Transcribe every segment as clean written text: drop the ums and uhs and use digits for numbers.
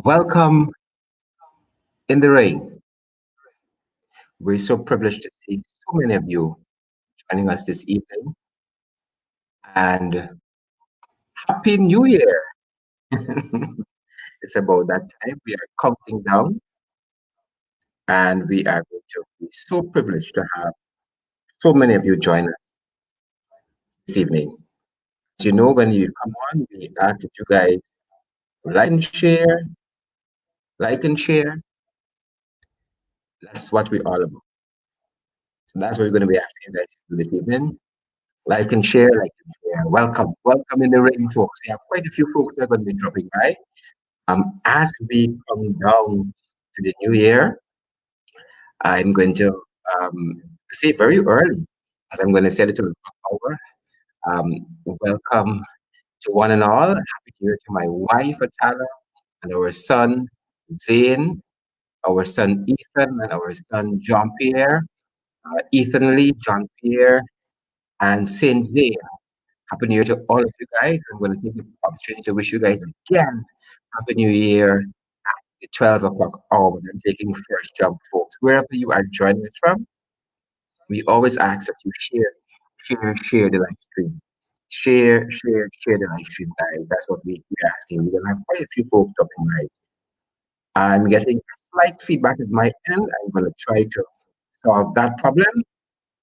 Welcome in the rain. We're so privileged to see so many of you joining us this evening. And Happy New Year! It's about that time. We are counting down, and we are going to be so privileged to have so many of you join us this evening. As you know, when you come on, we ask that you guys like and share, like and share. That's what we're all about. So that's what we're going to be asking you guys to do this evening. Like and share, like and share. Welcome in the ring, folks. We have quite a few folks that are going to be dropping by. As we come down to the new year, I'm going to say very early, as I'm going to set it to the hour. Welcome to one and all. Happy New Year to my wife, Atala, and our son, Zane, our son, Ethan, and our son, John Pierre, Ethan Lee, John Pierre, and Saint Zane. Happy New Year to all of you guys. I'm going to take the opportunity to wish you guys again Happy New Year at the 12 o'clock hour. I'm taking first jump, folks. Wherever you are joining us from, we always ask that you share the live stream. Share the live stream, guys. That's what we're asking. We're going to have quite a few folks dropping by. I'm getting slight feedback at my end. I'm going to try to solve that problem,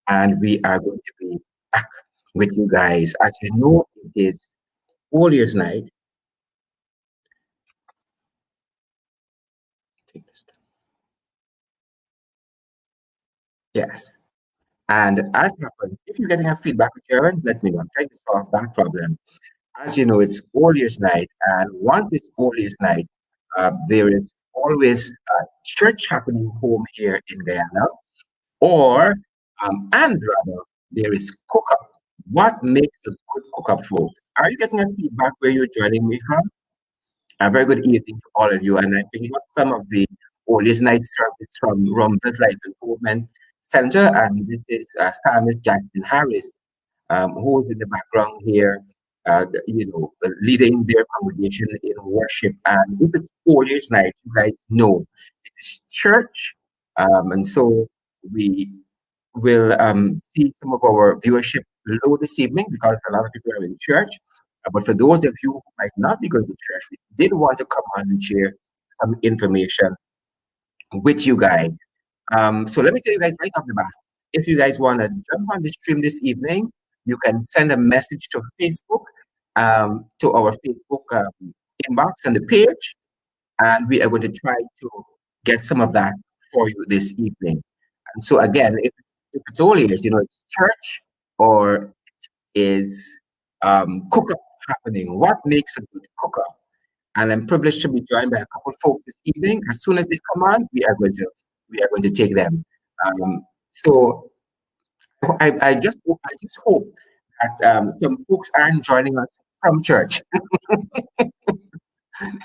and we are going to be back with you guys. As you know, it is All Year's Night. Yes. And as happens, if you're getting a feedback with Jared, let me know. I'm trying to solve that problem. As you know, it's All Year's Night, and once it's All Year's Night, there is always church happening home here in Guyana, or and rather, there is cook-up. What makes a good cook-up, folks? Are you getting a feedback where you're joining me from? A very good evening to all of you, and I'm picking up some of the All-Year's Night service from Rumble Life Improvement Center, and this is Psalmist Jasmine Harris, who is in the background here, leading their congregation in worship. And if it's All-Year's Night, you guys know it is church, and so we will see some of our viewership low this evening because a lot of people are in church. But for those of you who might not be going to church, we did want to come on and share some information with you guys. So let me tell you guys right off the bat, if you guys want to jump on the stream this evening, you can send a message to Facebook, to our Facebook inbox on the page, and we are going to try to get some of that for you this evening. And so again, if it's all ears, it's church or is cook-up happening. What makes a good cook-up? And I'm privileged to be joined by a couple of folks this evening. As soon as they come on, we are going to take them. So I just hope that some folks aren't joining us from church.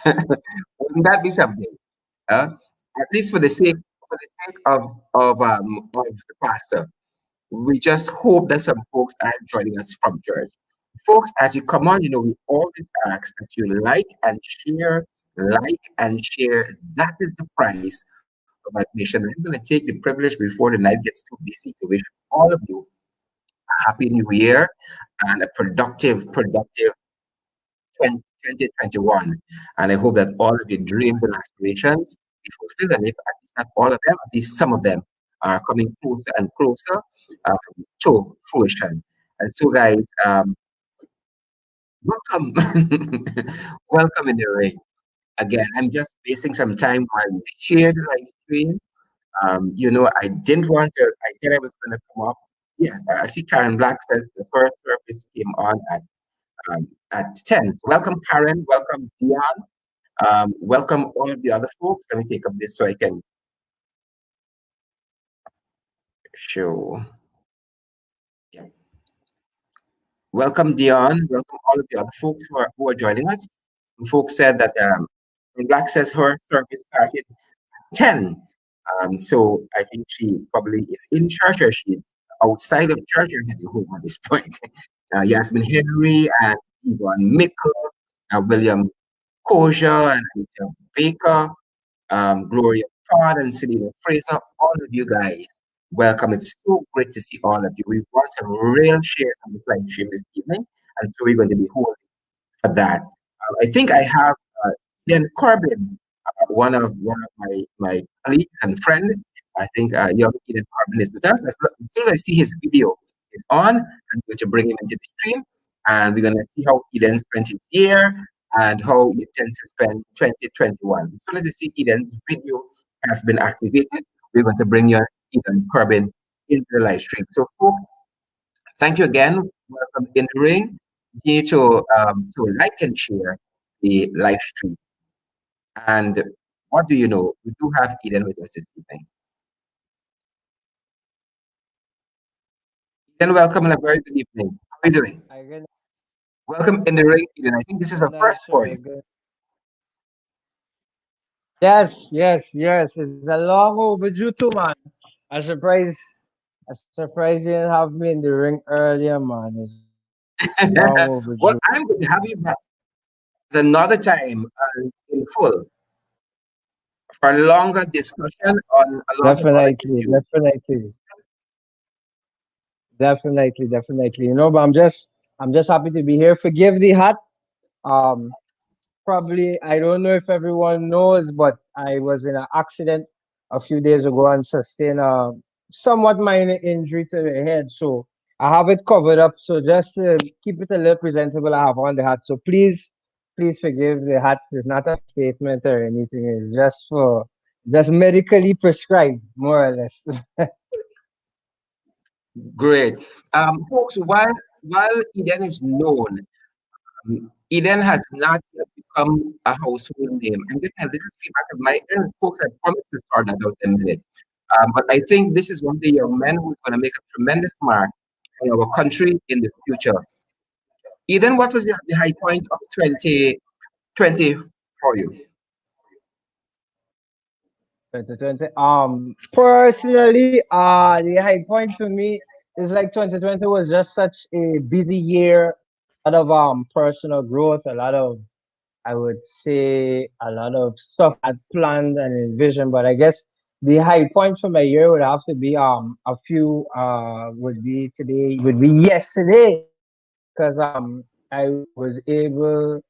Wouldn't that be something? At least for the sake of the pastor, we just hope that some folks are joining us from church. Folks, as you come on, we always ask that you like and share, like and share. That is the price of admission. I'm going to take the privilege before the night gets too busy to wish all of you a happy new year and a productive 2021. And I hope that all of your dreams and aspirations be fulfilled. And if at least not all of them, at least some of them are coming closer and closer to fruition. And so, guys, welcome. Welcome in the ring. Again, I'm just wasting some time while you share the live stream. I didn't want to, I said I was going to come up. Yes, I see Karen Black says the first service came on at 10. So welcome, Karen. Welcome, Dion. Welcome, all of the other folks. Let me take up this so I can show. Yeah. Welcome, Dion. Welcome, all of the other folks who are joining us. Some folks said that Black says her service started at 10. So I think she probably is in church or she's outside of church or heading home at this point. Yasmin Henry and Yvonne Mickle, William Kosha and Anita Baker, Gloria Todd and Selena Fraser, all of you guys, welcome. It's so great to see all of you. We've got some real shares on this live stream this evening, and so we're going to be holding for that. I think I have Ian Corbin, one of my colleagues and friend. I think young Ian Corbin is with us. As soon as I see his video is on, I'm going to bring him into the stream, and we're going to see how Eden spent his year and how he intends to spend 2021. As soon as I see Eden's video has been activated, we're going to bring you Eden Corbin into the live stream. So, folks, thank you again. Welcome in the ring. Continue to like and share the live stream. And what do you know? We do have Eden with us this evening. Eden, welcome and a very good evening. How are you doing? I can Welcome in the ring, Eden. I think this is a first nice for very you. good. Yes, yes, yes. It's a long overdue too, man. I'm surprised I'm surprised you didn't have me in the ring earlier, man. It's long Well, overdue. I'm going to have you back another time in full for a longer discussion on a lot of other Definitely, issues. definitely. But I'm just happy to be here. Forgive the hat. Um Probably I don't know if everyone knows, but I was in an accident a few days ago and sustained a somewhat minor injury to the head. So I have it covered up. So just to keep it a little presentable, I have on the hat. So please forgive the hat. It's not a statement or anything. It's just medically prescribed, more or less. Great. Folks, while Eden is known, Eden has not yet become a household name. I'm getting a little feedback at my end. Folks, I promise to sort that out in a minute. But I think this is one of the young men who's going to make a tremendous mark in our country in the future. Eden, what was the high point of 2020 for you? 2020. Personally, the high point for me is like 2020 was just such a busy year. A lot of personal growth, a lot of, I would say, a lot of stuff I planned and envisioned. But I guess the high point for my year would have to be a few would be yesterday, because I was able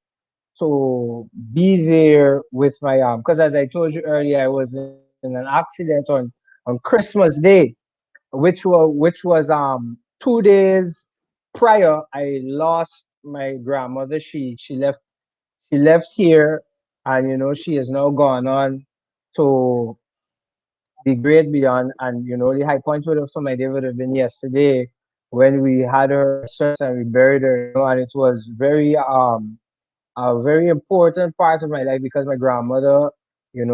to be there with my because as I told you earlier, I was in an accident on Christmas Day, which was 2 days prior. I lost my grandmother. She left here, and she has now gone on to the great beyond. And the high point for my day would have been yesterday, when we had her service and we buried her. And it was a very important part of my life, because my grandmother,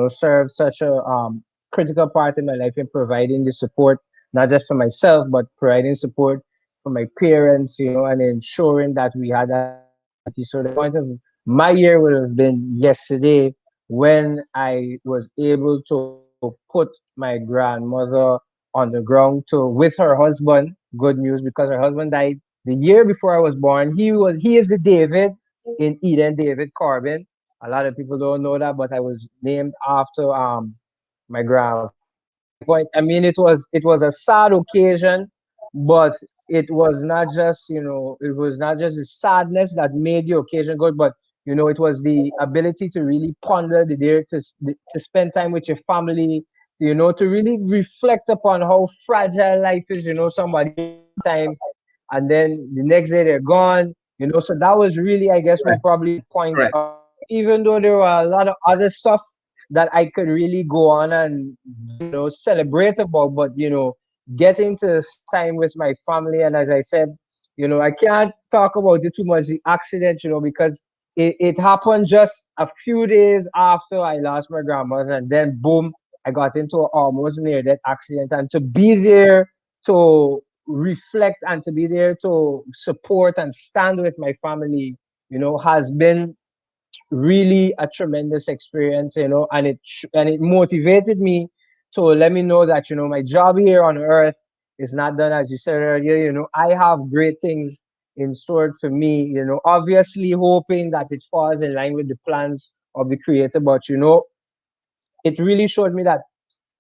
served such a critical part in my life in providing the support, not just for myself, but providing support for my parents, and ensuring that we had that stability. So the point of my year would have been yesterday, when I was able to put my grandmother on the ground to with her husband. Good news, because her husband died the year before I was born. He is the David in Eden, David Corbin. A lot of people don't know that, but I was named after my grandfather. So the high point. I mean, it was a sad occasion, but it was not just the sadness that made the occasion good, but it was the ability to really ponder the day, to spend time with your family, to really reflect upon how fragile life is. Somebody here one time, and then the next day they're gone. So that was really, I guess, what Correct. probably point. Correct. Even though there were a lot of other stuff that I could really go on and celebrate about, but getting to spend time with my family. And as I said, I can't talk about it too much, the accident, because it happened just a few days after I lost my grandmother, and then boom, I got into an almost near death accident. And to be there to reflect, and to be there to support and stand with my family, has been really a tremendous experience. And it motivated me to let me know that my job here on earth is not done. As you said earlier, I have great things in store for me. Obviously hoping that it falls in line with the plans of the Creator. But it really showed me that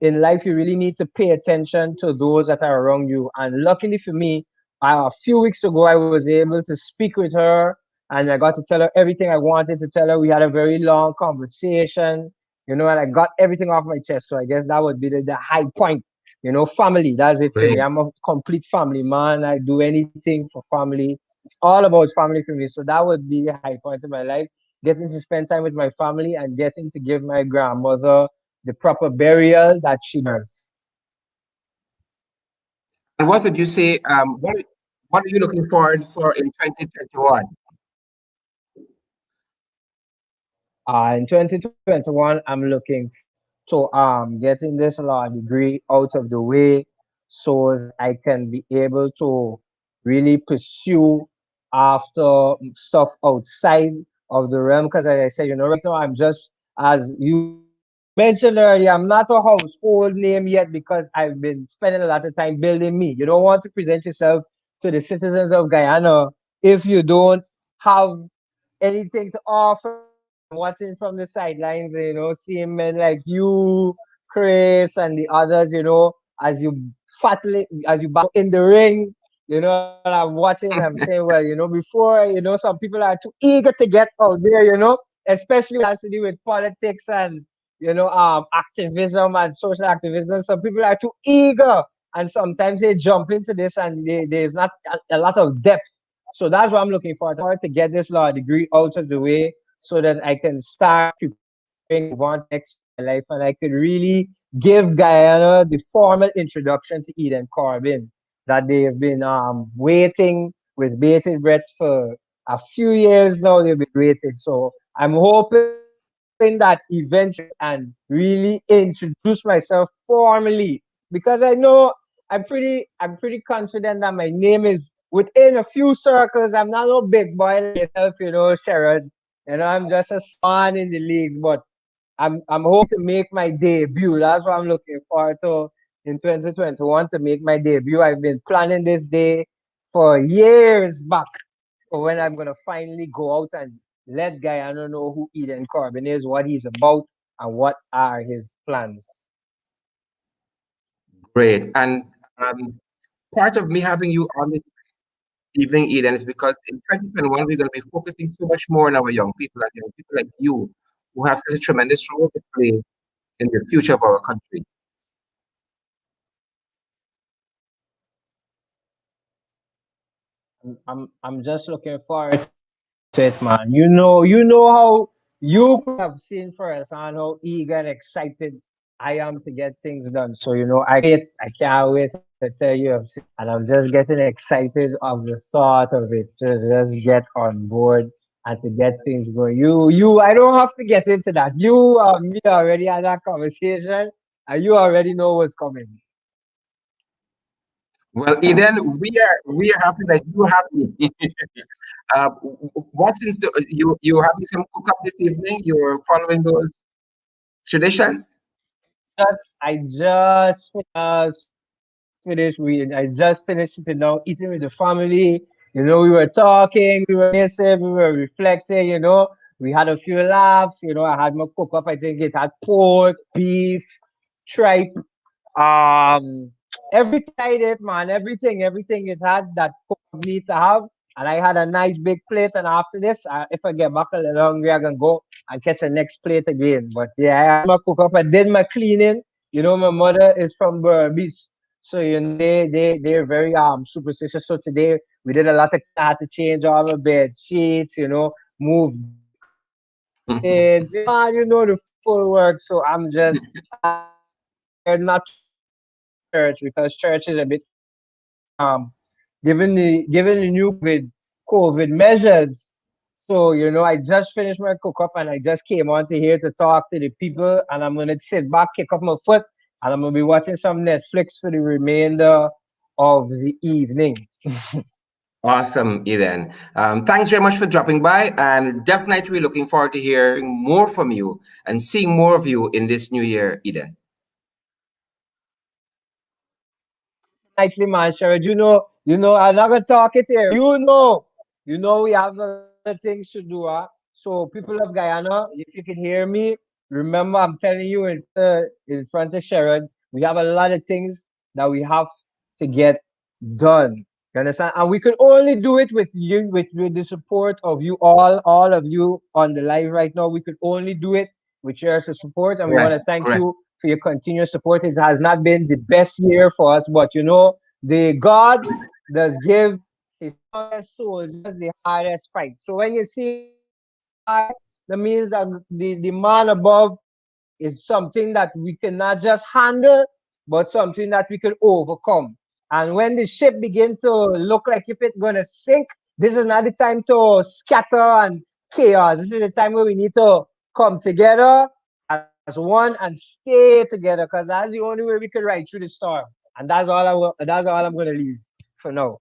in life you really need to pay attention to those that are around you. And luckily for me, a few weeks ago I was able to speak with her, and I got to tell her everything I wanted to tell her. We had a very long conversation, and I got everything off my chest. So I guess that would be the high point. Family, that's it for me. Great. I'm a complete family man. I do anything for family. It's all about family for me. So that would be the high point of my life, getting to spend time with my family and getting to give my grandmother the proper burial that she deserves. And what would you say? What are you looking forward for in 2021? In 2021, I'm looking to getting this law degree out of the way so that I can be able to really pursue after stuff outside of the realm. Because as I said, right now I'm just, as you mentioned earlier, I'm not a household name yet because I've been spending a lot of time building me. You don't want to present yourself to the citizens of Guyana if you don't have anything to offer. So I'm watching from the sidelines, seeing men like you, Chris, and the others, as you as you battle in the ring, and I'm watching, I'm saying, well, before, some people are too eager to get out there, especially when it has to do with politics and, activism and social activism. Some people are too eager, and sometimes they jump into this and there's not a lot of depth. So that's what I'm looking for to get this law degree out of the way so that I can start preparing and move on to the next phase of my life, and I could really give Guyana the formal introduction to Eden Corbin that they have been waiting with bated breath for a few years now. They've been waiting. So I'm hoping that eventually and really introduce myself formally, because I know I'm pretty confident that my name is within a few circles. I'm not no big boy like yourself, Sharon. I'm just a small man in the leagues, but I'm hoping to make my debut. That's what I'm looking forward to in 2021, to make my debut. I've been planning this day for years back, for when I'm gonna finally go out and let Guyana know who Eden Corbin is, what he's about, and what are his plans. Great. And um, part of me having you on this evening, Eden, is because in 2021 we're going to be focusing so much more on our young people and young people like you, who have such a tremendous role to play in the future of our country. I'm just looking forward to it, man. You know how you could have seen for us on how eager and excited I am to get things done. So I can't wait to tell you, and I'm just getting excited of the thought of it to just get on board and to get things going. I don't have to get into that. Me already had that conversation, and you already know what's coming. Well, Eden, we are happy that you're happy. What's in store? You having some cook up this evening? You're following those traditions? I just finished sitting down eating with the family. We were talking, we were reminiscing, we were reflecting. We had a few laughs. I had my cook up. I think it had pork, beef, tripe, everything I did, man. Everything it had that cook need to have. And I had a nice big plate. And after this, if I get back a little hungry, I can go and catch the next plate again. But yeah, I had my cook up. I did my cleaning. My mother is from Beach, so they're very superstitious. So today we did a lot of cleaning. I had to change all my bed sheets. Move curtains. The full work. So I'm just tired, not too tired to go to church because church is a bit given the new COVID measures. So I just finished my cook up and I just came on to here to talk to the people, and I'm gonna sit back, kick up my foot, and I'm gonna be watching some Netflix for the remainder of the evening. Awesome, Eden. Thanks very much for dropping by, and definitely looking forward to hearing more from you and seeing more of you in this new year, Eden. Nightly man, Sherrod, I'm not gonna talk it here. We have a lot of things to do, huh? So people of Guyana, if you can hear me, remember I'm telling you in front of Sharon, we have a lot of things that we have to get done. You understand? And we could only do it with you, with the support of you all of you on the live right now. We could only do it with your support. And we want Correct. to thank Correct. you for your continuous support. It has not been the best year for us, but you know, the God does give his strongest soldiers the hardest fight. So when you see high, that means that the man above is something that we cannot just handle, but something that we can overcome. And when the ship begin to look like if it's gonna sink, this is not the time to scatter and chaos. This is the time where we need to come together as one and stay together, because that's the only way we can ride through the storm. And that's all I'm gonna leave for now.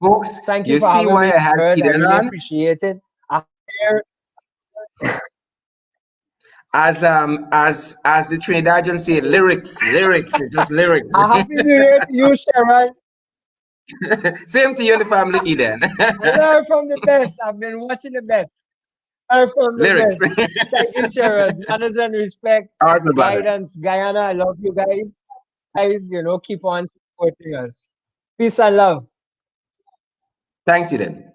Folks, Thank you you for see having why me, I had Sharon. I Eden really on? appreciate it. I As the Trinidadians say, lyrics, lyrics, just lyrics. a happy new year to you, Sharon. Same to you and the family, Eden. I learned from the best. I've been watching the best. Learn from the Lyrics. best. Thank you, Sharon. Manners and respect, All right, my brother. guidance, Guyana. I love you guys. Guys, you know, keep on supporting us. Peace and love. Thanks, Eden.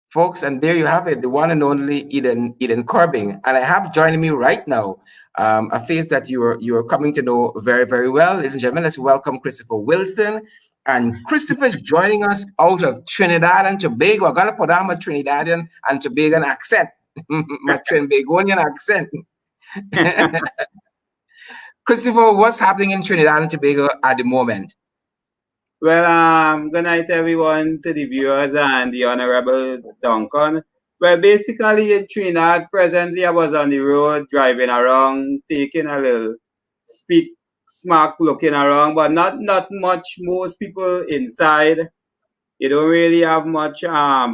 Folks, and there you have it, the one and only Eden Corbin. And I have joining me right now a face that you are coming to know very, very well. Ladies and gentlemen, let's welcome Christopher Wilson. And Christopher is joining us out of Trinidad and Tobago. I gotta put on my Trinidadian and Tobagan accent, my Trinbagonian accent. Christopher, what's happening in Trinidad and Tobago at the moment? Well, good night, everyone, to the viewers and the Honorable Duncan. Well, basically, in Trinidad, presently, I was on the road driving around, taking a little speak smack, looking around, but not much. Most people inside. You don't really have much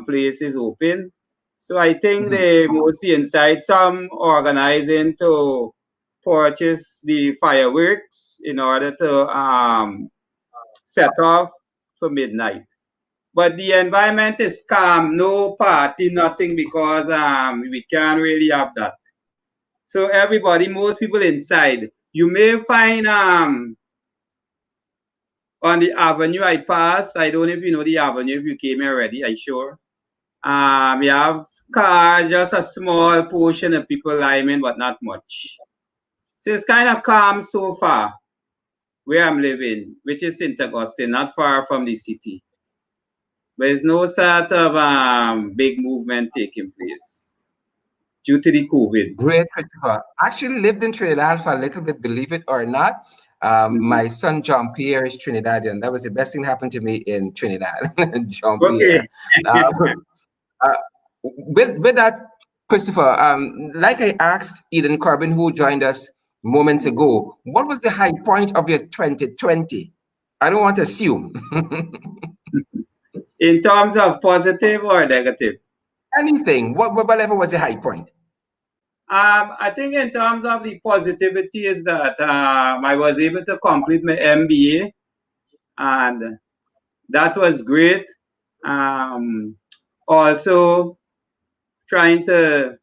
places open. So I think they mostly inside. Some organizing to purchase the fireworks in order to set off for midnight. But the environment is calm, no party, nothing, because we can't really have that. So everybody, most people inside. You may find on the avenue I pass. I don't know if you know the avenue, if you came here already, I sure. We have cars, just a small portion of people lining, but not much. So it's kind of calm so far where I'm living, which is St. Augustine, not far from the city. There's no sort of big movement taking place due to the COVID. Great, Christopher. Actually lived in Trinidad for a little bit, believe it or not. My son John Pierre is Trinidadian. That was the best thing that happened to me in Trinidad. John Okay. Pierre. Uh, with that, Christopher, like I asked Eden Corbin, who joined us moments ago, what was the high point of your 2020? I don't want to assume. In terms of positive or negative? Anything. Whatever was the high point? I think in terms of the positivity is that I was able to complete my MBA, and that was great. Also trying to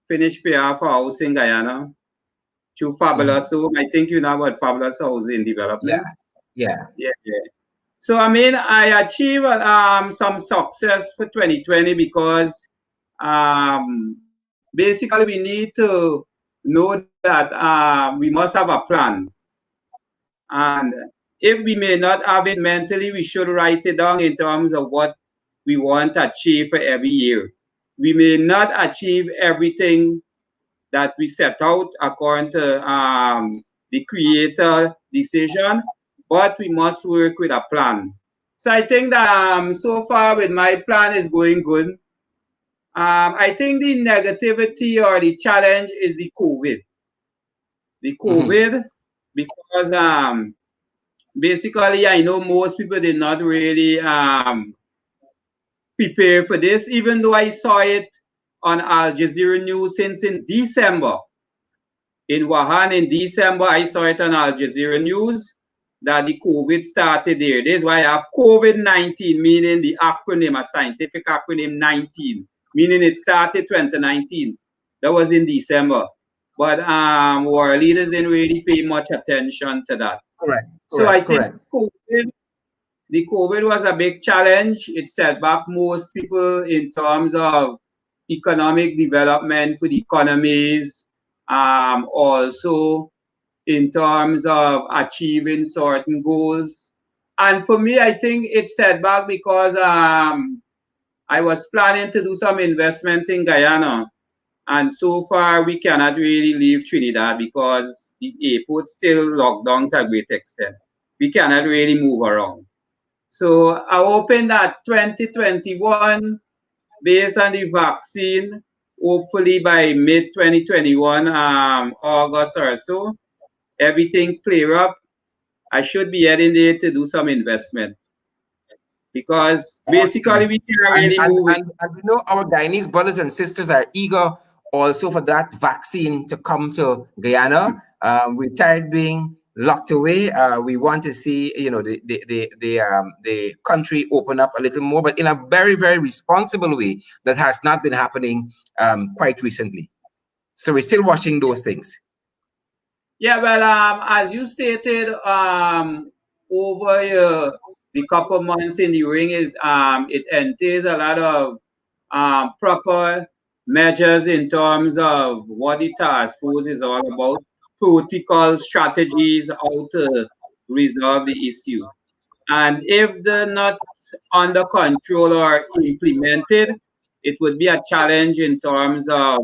finish PR for house in Guyana through Fabulous Home. I think you know about Fabulous Housing Development. Yeah. So I mean, I achieved some success for 2020 because basically we need to know that we must have a plan. And if we may not have it mentally, we should write it down in terms of what we want to achieve for every year. We may not achieve everything that we set out according to the creator decision, but we must work with a plan. So I think that so far with my plan is going good. I think the negativity or the challenge is the COVID. The COVID, because basically I know most people did not really prepare for this, even though I saw it on Al Jazeera News since in December. In Wuhan in December, I saw it on Al Jazeera News that the COVID started there. This is why I have COVID-19, meaning the acronym, a scientific acronym 19, meaning it started 2019. That was in December. But our leaders didn't really pay much attention to that. Correct. So I Correct. think Correct. the COVID was a big challenge. It set back most people in terms of economic development for the economies, also in terms of achieving certain goals. And for me, I think it set back because I was planning to do some investment in Guyana. And so far, we cannot really leave Trinidad because the airport still locked down to a great extent. We cannot really move around. So I hoping that 2021, based on the vaccine, hopefully by mid 2021, August or so, everything clear up. I should be heading there to do some investment because basically Awesome. we can't And really and, move it. and we know our Guyanese brothers and sisters are eager also for that vaccine to come to Guyana. We're tired being locked away. We want to see, the country open up a little more, but in a very, very responsible way that has not been happening quite recently. So we're still watching those things. Yeah, well, as you stated, over the couple months in the ring, it entails a lot of proper measures in terms of what the task force is all about, protocol strategies, how to resolve the issue. And if they're not under control or implemented, it would be a challenge in terms of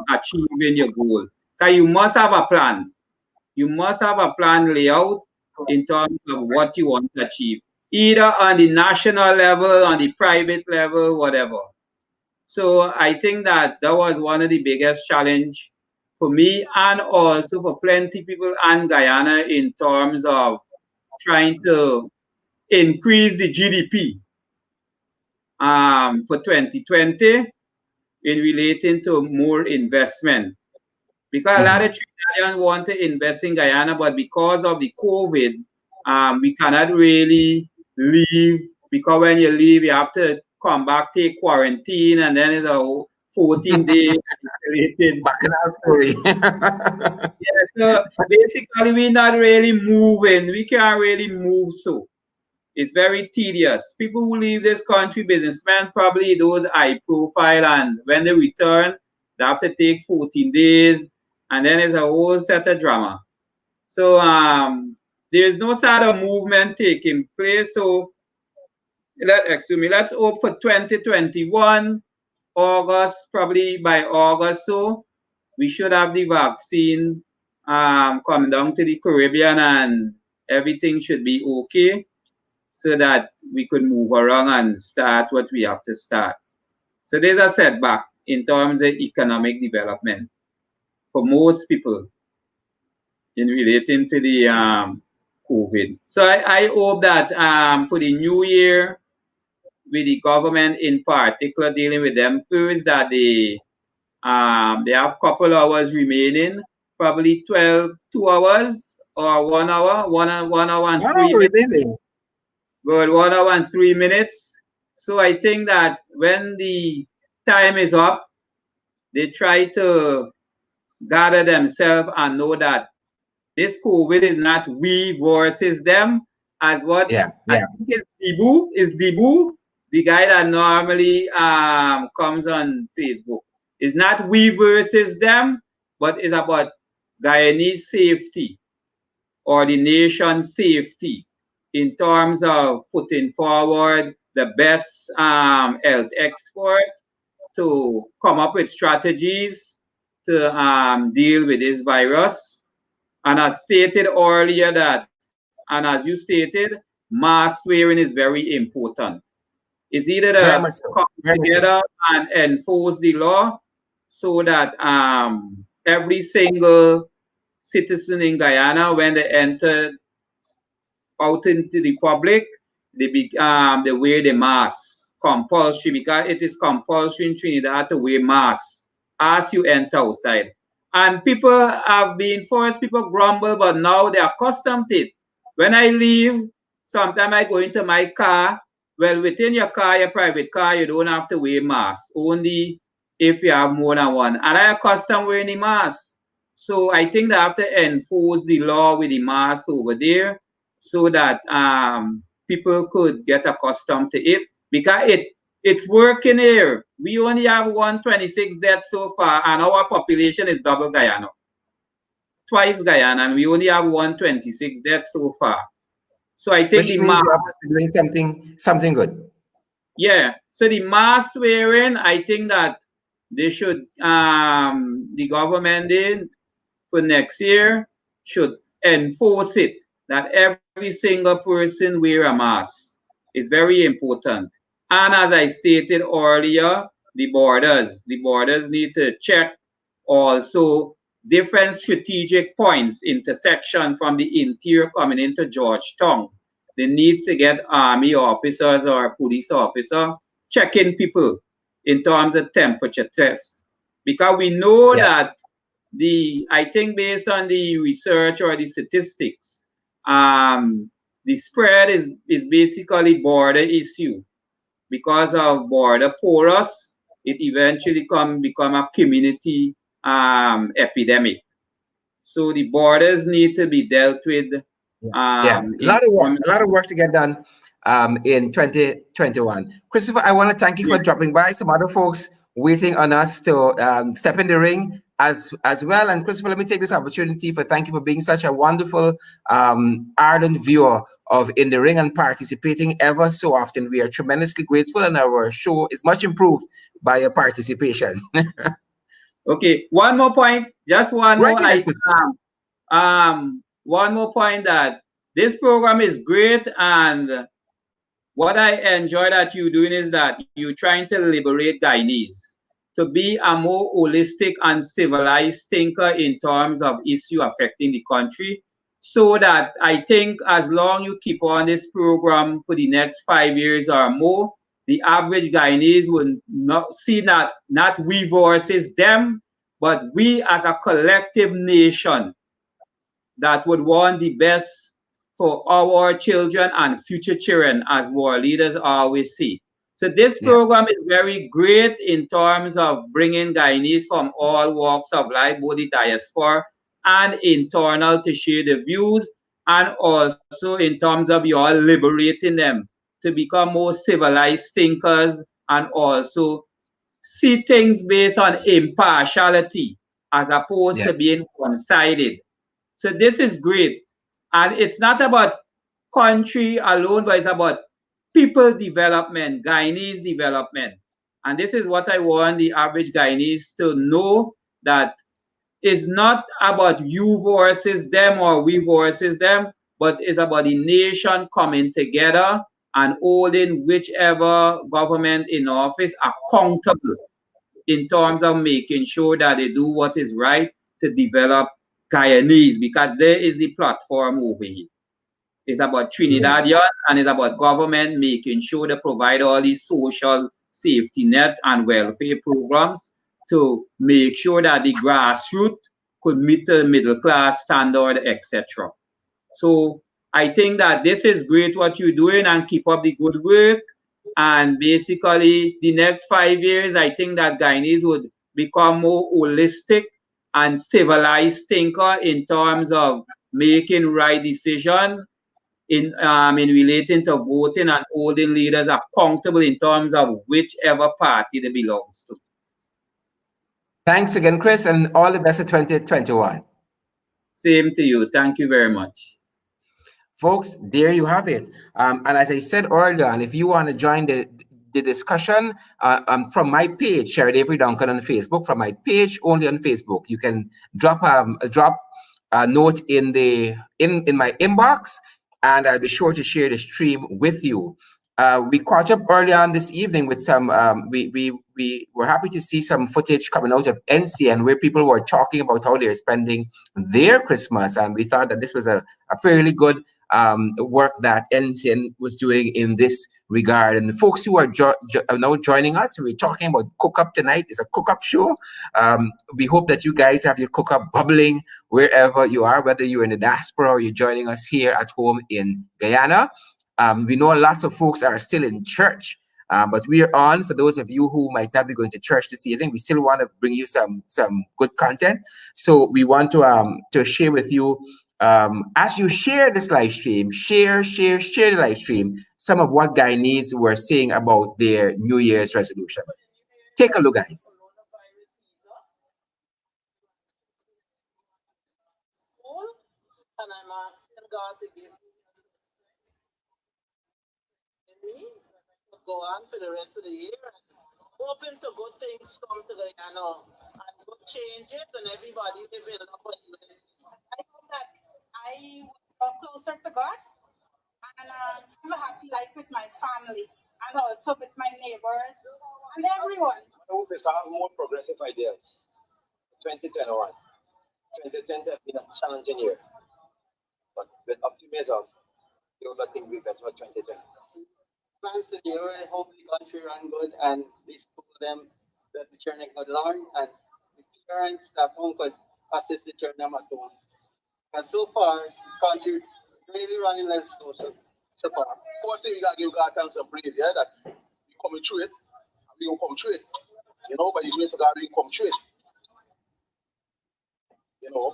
achieving your goal. So you must have a plan. You must have a plan layout in terms of what you want to achieve, either on the national level, on the private level, whatever. So I think that that was one of the biggest challenge for me and also for plenty people in Guyana in terms of trying to increase the GDP for 2020 in relating to more investment. Because a lot of Trinidadians want to invest in Guyana, but because of the COVID, we cannot really leave. Because when you leave, you have to come back, take quarantine, and then it's a 14-day isolated. Bacchanal story. Yeah, so basically, we're not really moving. We can't really move so. It's very tedious. People who leave this country, businessmen, probably those high profile, and when they return, they have to take 14 days, and then it's a whole set of drama. So there's no sort of movement taking place. So let's hope for 2021, August, probably by August, so we should have the vaccine come down to the Caribbean and everything should be okay, so that we could move around and start what we have to start. So there's a setback in terms of economic development for most people in relating to the COVID. So I hope that for the new year, with the government in particular dealing with them first, that they have a couple hours remaining, probably 2 hours or 1 hour, 1 hour and 3 minutes. Remaining. Good, 1 hour and 3 minutes. So I think that when the time is up, they try to gather themselves and know that this COVID is not we versus them, as what I think is Dibu, the guy that normally comes on Facebook. It's not we versus them, but it's about Guyanese safety or the nation's safety in terms of putting forward the best health expert to come up with strategies to deal with this virus. And as stated earlier that, and as you stated, mask wearing is very important. It's either to come together and enforce the law so that every single citizen in Guyana, when they enter out into the public, they wear the mask compulsory, because it is compulsory in Trinidad to wear masks as you enter outside. And people have been forced, people grumble, but now they're accustomed to it. When I leave, sometimes I go into my car. Well, within your car, your private car, you don't have to wear masks, only if you have more than one. And I accustomed wearing the mask. So I think they have to enforce the law with the mask over there so that people could get accustomed to it, because it's working here. We only have 126 deaths so far, and our population is double Guyana, twice Guyana, and we only have 126 deaths so far. So I think Which the means mask, you must be doing something good. yeah. So the mask wearing, I think that they should, the government did for next year should enforce it, that every single person wear a mask. It's very important. And as I stated earlier, the borders need to check also different strategic points, intersection from the interior coming into Georgetown. They need to get army officers or police officer checking people in terms of temperature tests. Because we know Yeah. that I think based on the research or the statistics, the spread is basically border issue. Because of border porous, it eventually become a community epidemic. So the borders need to be dealt with. Yeah, In a lot of work to get done in 2021. Christopher, I want to thank you for dropping by. Some other folks waiting on us to step in the ring as well. And Christopher, let me take this opportunity for thank you for being such a wonderful ardent viewer of In the Ring and participating ever so often. We are tremendously grateful, and our show is much improved by your participation. Okay, one more point, just one Right more. ahead, Christopher. One more point, that this program is great, and what I enjoy that you're doing is that you're trying to liberate Guyanese to be a more holistic and civilized thinker in terms of issue affecting the country. So that I think as long you keep on this program for the next 5 years or more, the average Guyanese will not see not we versus them, but we as a collective nation that would want the best for our children and future children, as our leaders always say. So this Yeah. program is very great in terms of bringing Guyanese from all walks of life, both the diaspora and internal, to share the views, and also in terms of you all liberating them to become more civilized thinkers, and also see things based on impartiality as opposed Yeah. to being one-sided. So this is great. And it's not about country alone, but it's about people development, Guyanese development. And this is what I want the average Guyanese to know, that it's not about you versus them or we versus them, but it's about the nation coming together and holding whichever government in office accountable in terms of making sure that they do what is right to develop Guyanese, because there is the platform over here. It's about Trinidadian, and it's about government making sure they provide all these social safety net and welfare programs to make sure that the grassroots could meet the middle class standard, etc. So I think that this is great what you're doing, and keep up the good work. And basically, the next 5 years, I think that Guyanese would become more holistic and civilized thinker in terms of making right decision in relating to voting, and holding leaders accountable in terms of whichever party they belongs to. Thanks again, Chris, and all the best for 2021. Same to you. Thank you very much. Folks, there you have it. And as I said earlier, and if you want to join the discussion from my page, Sheriff Avery Duncan on Facebook, from my page only on Facebook, you can drop a note in my inbox, and I'll be sure to share the stream with you. We caught up early on this evening with some. We were happy to see some footage coming out of NCN where people were talking about how they're spending their Christmas, and we thought that this was a fairly good work that NCN was doing in this regard. And the folks who are now joining us, we're talking about Cook Up tonight. It's a Cook Up show. We hope that you guys have your Cook Up bubbling wherever you are, whether you're in the diaspora or you're joining us here at home in Guyana. We know lots of folks are still in church, but we are on. For those of you who might not be going to church this evening, we still want to bring you some good content. So we want to share with you, as you share this live stream, share the live stream, some of what Guyanese were saying about their New Year's resolution. Take a look, guys. And I'm asking God to give me to go on for the rest of the year, and hoping to good things come to Guyana and good changes, and everybody live in love and unity. I hope that I will come closer to God and have a happy life with my family and also with my neighbors and everyone. I hope is to have more progressive ideas. 2021. 2020 has been a challenging year, but with optimism, you will think we better for 2020. Plans for the year, I hope the country run good and the school them that the children could learn, and the parents at home could assist the children at home. And so far, the country really running like school. So far. Of course, we gotta give God thanks and praise, yeah, that we coming through it, and we gonna come through it. You know, by the grace of God, we come through it. You know,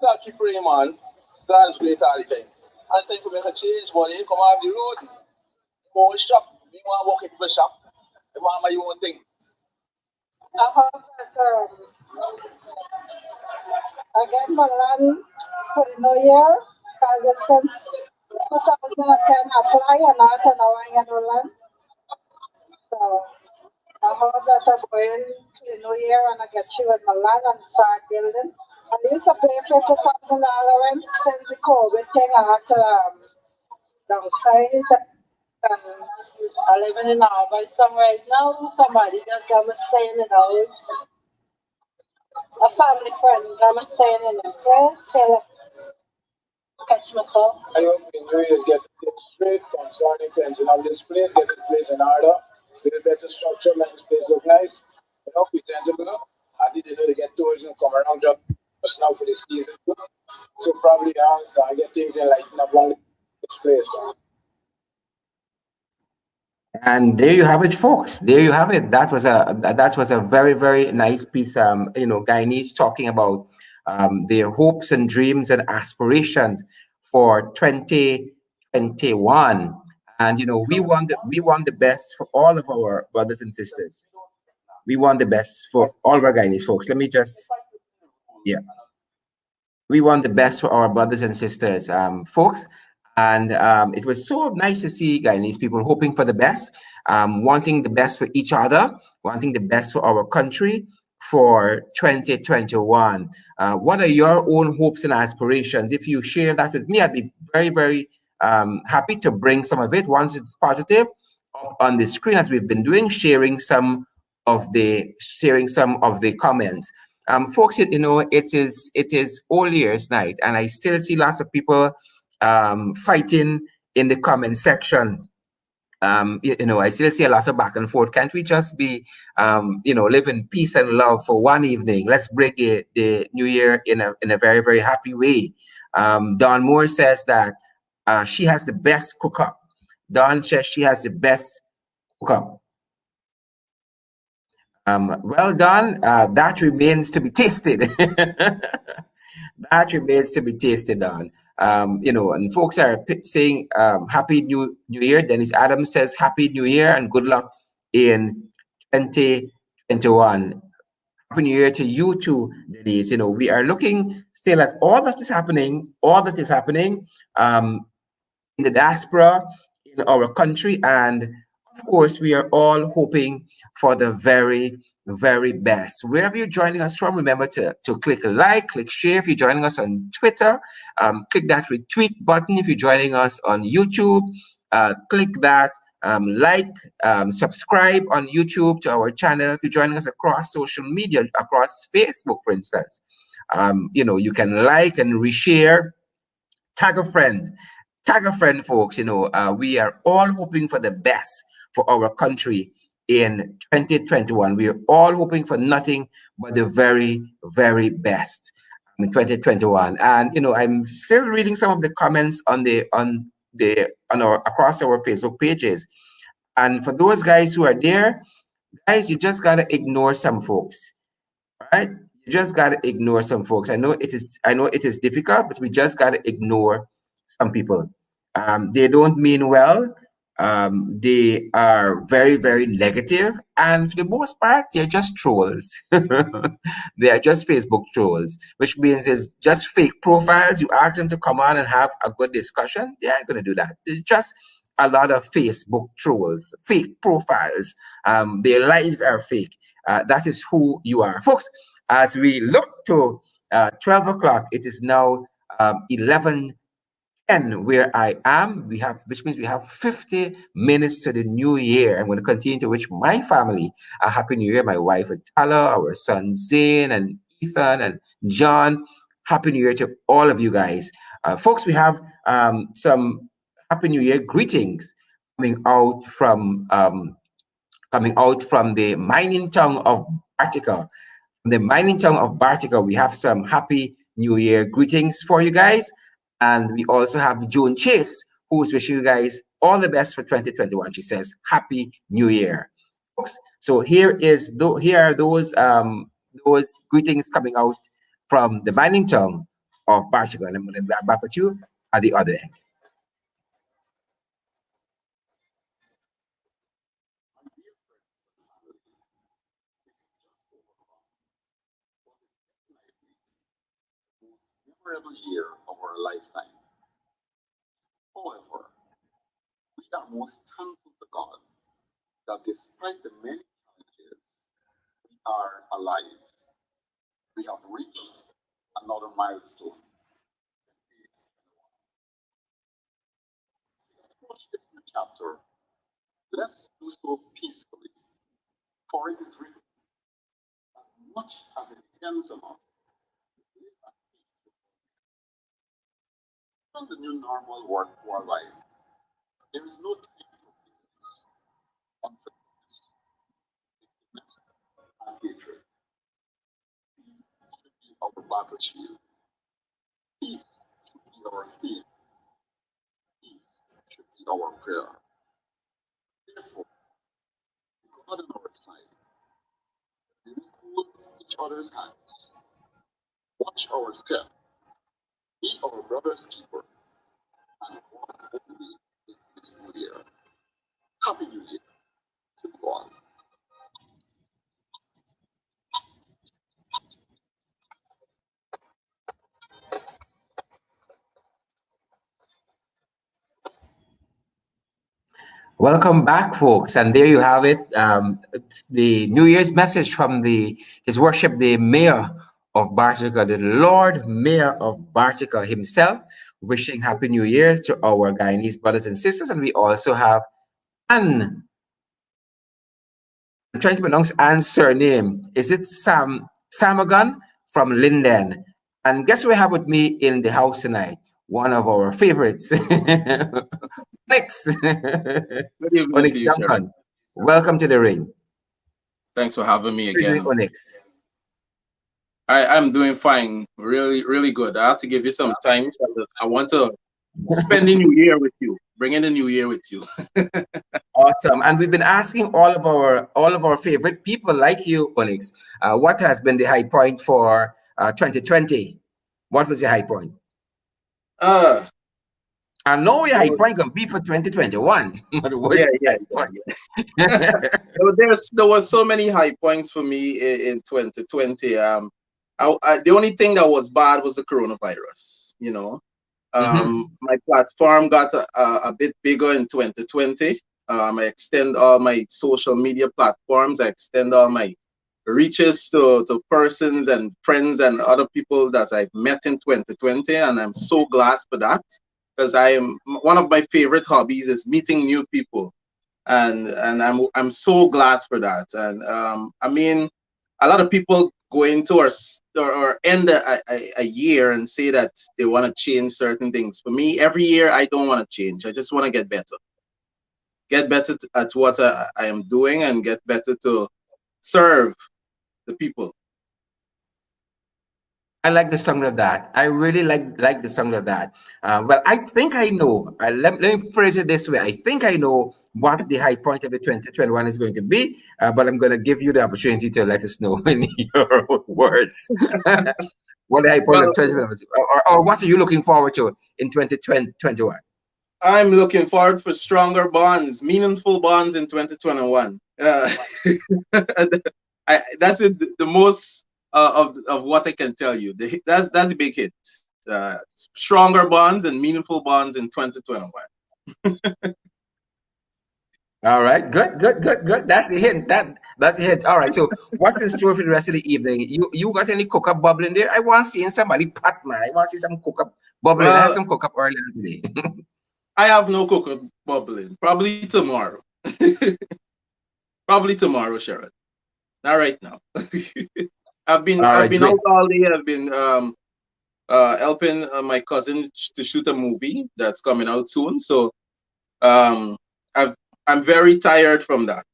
gotta keep praying, man. God is great all the time. And it's time to make a change, but you come off the road, go shop. You want to walk into the shop, you want my own thing. I hope that I get my land for the new year, because since 2010 I apply and I get no land. So I hope that I go in the new year and I get you with my land and start building. I used to pay $50,000 rent since the COVID thing. I had to downsize, and I live in Alveston right now. Somebody just got me staying in the house. A family friend got me staying in the place till I catch myself. I hope the New Year's get things straight concerning things in this place, get the place in order, build better structure, make this place look nice. You know, presentable. I didn't know to get tourism come around just now for the season. So probably answer and get things in like along this place. And there you have it, folks. There you have it. That was a very nice piece. Guyanese talking about their hopes and dreams and aspirations for 2021. And we want the best for all of our brothers and sisters. We want the best for all of our Guyanese folks. Let me just, yeah. We want the best for our brothers and sisters, folks. And it was so nice to see Guyanese people hoping for the best, wanting the best for each other, wanting the best for our country for 2021. What are your own hopes and aspirations? If you share that with me, I'd be very happy to bring some of it once it's positive up on the screen, as we've been doing, sharing some of the comments. Folks, it is All Year's Night, and I still see lots of people fighting in the comment section. I still see a lot of back and forth. Can't we just be, live in peace and love for one evening? Let's break the new year in a very happy way. Dawn Moore says that she has the best cook up. Dawn says she has the best cook up. Well done. That remains to be tasted. That remains to be tasted on. And folks are saying Happy New Year. Dennis Adams says Happy New Year and good luck in 2021. Happy New Year to you too, Denise. We are looking still at all that is happening in the diaspora, in our country, and of course, we are all hoping for the very best. Wherever you're joining us from, remember to click like, click share. If you're joining us on Twitter, click that retweet button. If you're joining us on YouTube, click that like, subscribe on YouTube to our channel. If you're joining us across social media, across Facebook, for instance, you can like and reshare, tag a friend, folks. We are all hoping for the best for our country in 2021. We are all hoping for nothing but the very best in 2021. And I'm still reading some of the comments on across our Facebook pages. And for those guys who are there, guys, you just gotta ignore some folks. Right? You just gotta ignore some folks. I know it is difficult, but we just gotta ignore some people. They don't mean well. They are very, very negative, and for the most part, they're just trolls. They are just Facebook trolls, which means it's just fake profiles. You ask them to come on and have a good discussion, they aren't going to do that. They're just a lot of Facebook trolls, fake profiles. Their lives are fake. That is who you are, folks. As we look to 12 o'clock, it is now 11 and where I am, which means we have 50 minutes to the new year. I'm going to continue to wish my family a happy new year. My wife, Atala, our son, Zane, and Ethan, and John. Happy new year to all of you guys. Folks, we have some happy new year greetings coming out from the mining town of Bartica. The mining town of Bartica, we have some happy new year greetings for you guys. And we also have June Chase, who is wishing you guys all the best for 2021. She says, Happy New Year. Folks, so here are those greetings coming out from the mining town of Bartica. And I'm going to be back with you at the other end. Memorable year of our lifetime. However, we are most thankful to God that despite the many challenges, we are alive. We have reached another milestone. Approach this new chapter. Let's do so peacefully, for it is written, as much as it depends on us, on the new normal worldwide, there is no time for bitterness, unforgiveness, wickedness, and hatred. Peace should be our battle shield. Peace should be our theme. Peace should be our prayer. Therefore, God on our side, we hold each other's hands, watch our step, be our brother's keeper, and walk only in this new year. Happy New Year to you all. Welcome back, folks, and there you have it. The New Year's message from His Worship, the Mayor of Bartica, the Lord Mayor of Bartica himself, wishing Happy New Year to our Guyanese brothers and sisters. And we also have Anne. I'm trying to pronounce Anne's surname. Is it Samagon from Linden? And guess who we have with me in the house tonight? One of our favorites, Onyx. Good evening Onyx to you, sir. Duncan. Welcome to the ring. Thanks for having me How are you doing, again. Onyx? I'm doing fine. Really, really good. I have to give you some time. I want to spend the new year with you. Bring in the new year with you. Awesome. And we've been asking all of our favorite people like you, Onyx, what has been the high point for 2020? What was the high point? I know your high point can be for 2021. Yeah. There was so many high points for me in 2020. The only thing that was bad was the coronavirus. You know, my platform got a bit bigger in 2020. I extend all my social media platforms. I extend all my reaches to persons and friends and other people that I've met in 2020, and I'm so glad for that, because one of my favorite hobbies is meeting new people, and I'm so glad for that. And I mean, a lot of people go into or end a year and say that they want to change certain things. For me, every year I don't want to change. I just want to get better at what I am doing, and get better to serve the people. I like the sound of that. I really like the sound of that. Well, I think I know. Let me phrase it this way. I think I know what the high point of the 2021 is going to be, but I'm going to give you the opportunity to let us know in your own words. What the high point Well, of 2021 is, or what are you looking forward to in 2021? I'm looking forward for stronger bonds, meaningful bonds in 2021. That's it, the most of what I can tell you. That's a big hit. Stronger bonds and meaningful bonds in 2021. All right, good. That's the hint. That's the hint. All right. So, what's in store for the rest of the evening? You got any cook up bubbling there? I want to see somebody pot, man. I want to see some cook up bubbling. I had Well, some cook up earlier today. I have no cocoa bubbling. Probably tomorrow. Probably tomorrow, Sharon. Not right now. I've been All right, great. out all day. I've been helping my cousin to shoot a movie that's coming out soon. So I'm very tired from that.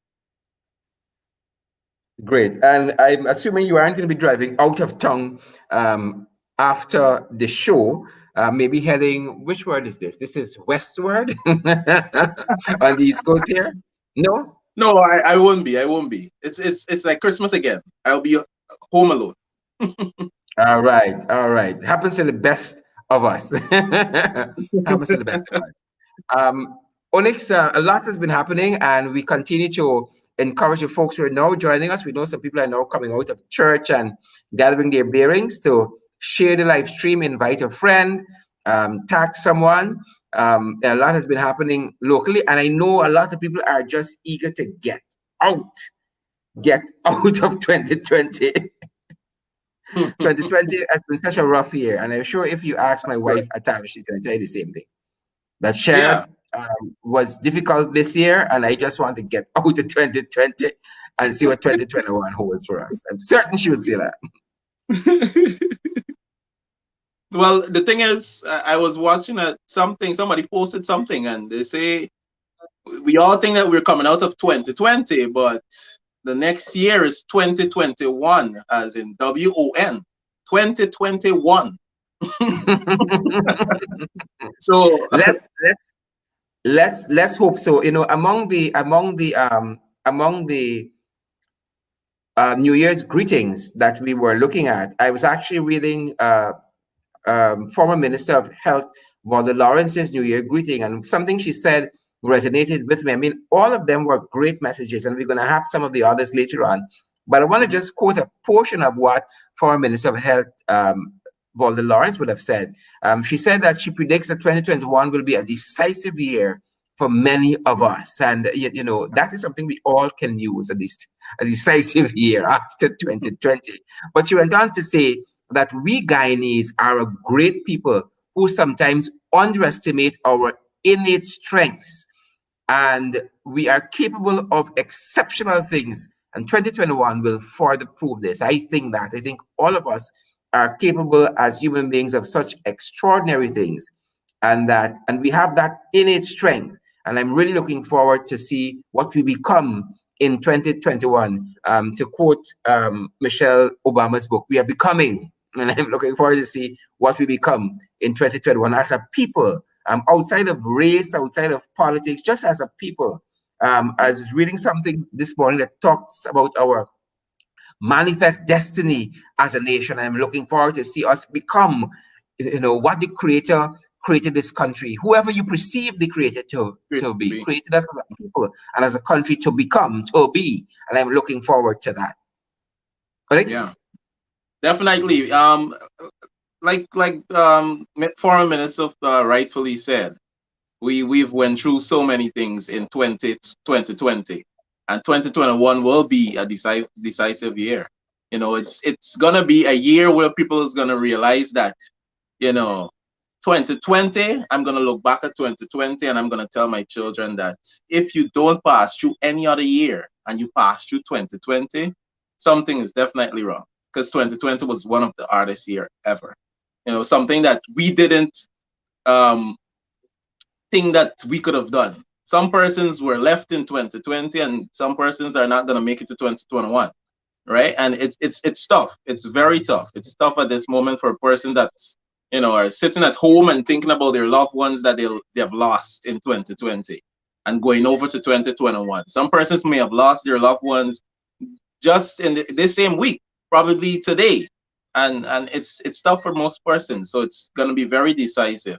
Great. And I'm assuming you aren't going to be driving out of town after the show. Maybe heading, which word is this? This is westward on the East Coast here? No? No, I won't be. I won't be. It's like Christmas again. I'll be home alone. All right. Happens to the best of us. Happens to the best of us. Onyx, a lot has been happening, and we continue to encourage the folks who are now joining us. We know some people are now coming out of church and gathering their bearings to share the live stream, invite a friend, tag someone. A lot has been happening locally, and I know a lot of people are just eager to get out of 2020. 2020 has been such a rough year, and I'm sure if you ask my wife at times, she's going to tell you the same thing. That Sharon was difficult this year, and I just want to get out of 2020 and see what 2021 holds for us. I'm certain she would say that. Well, the thing is, I was watching somebody posted something, and they say we all think that we're coming out of 2020, but the next year is 2021, as in WON, 2021. So let's hope so. You know, among the New Year's greetings that we were looking at, I was actually reading former Minister of Health 𝗪 Lawrence's New Year greeting, and something she said resonated with me. I mean, all of them were great messages, and we're going to have some of the others later on. But I want to just quote a portion of what former Minister of Health 𝗪 Lawrence would have said. She said that she predicts that 2021 will be a decisive year for many of us, and you know that is something we all can use, a decisive year after 2020. But she went on to say that we Guyanese are a great people who sometimes underestimate our innate strengths, and we are capable of exceptional things. And 2021 will further prove this. I think all of us are capable as human beings of such extraordinary things, and we have that innate strength. And I'm really looking forward to see what we become in 2021. To quote Michelle Obama's book, we are becoming. And I'm looking forward to see what we become in 2021 as a people, outside of race, outside of politics, just as a people. I was reading something this morning that talks about our manifest destiny as a nation. I'm looking forward to see us become, what the Creator created this country. Whoever you perceive the Creator to be, created us as a people and as a country to become, to be. And I'm looking forward to that. Alex? Yeah. Definitely. Like Foreign Minister rightfully said, we've went through so many things in 2020, and 2021 will be a decisive year. You know, it's gonna be a year where people is gonna realize that, 2020, I'm gonna look back at 2020 and I'm gonna tell my children that if you don't pass through any other year and you pass through 2020, something is definitely wrong. Because 2020 was one of the hardest year ever. Something that we didn't think that we could have done. Some persons were left in 2020 and some persons are not going to make it to 2021, right? And it's tough. It's very tough. It's tough at this moment for a person that's, you know, are sitting at home and thinking about their loved ones that they have lost in 2020 and going over to 2021. Some persons may have lost their loved ones just in this same week, probably today, and it's tough for most persons. So it's going to be very decisive.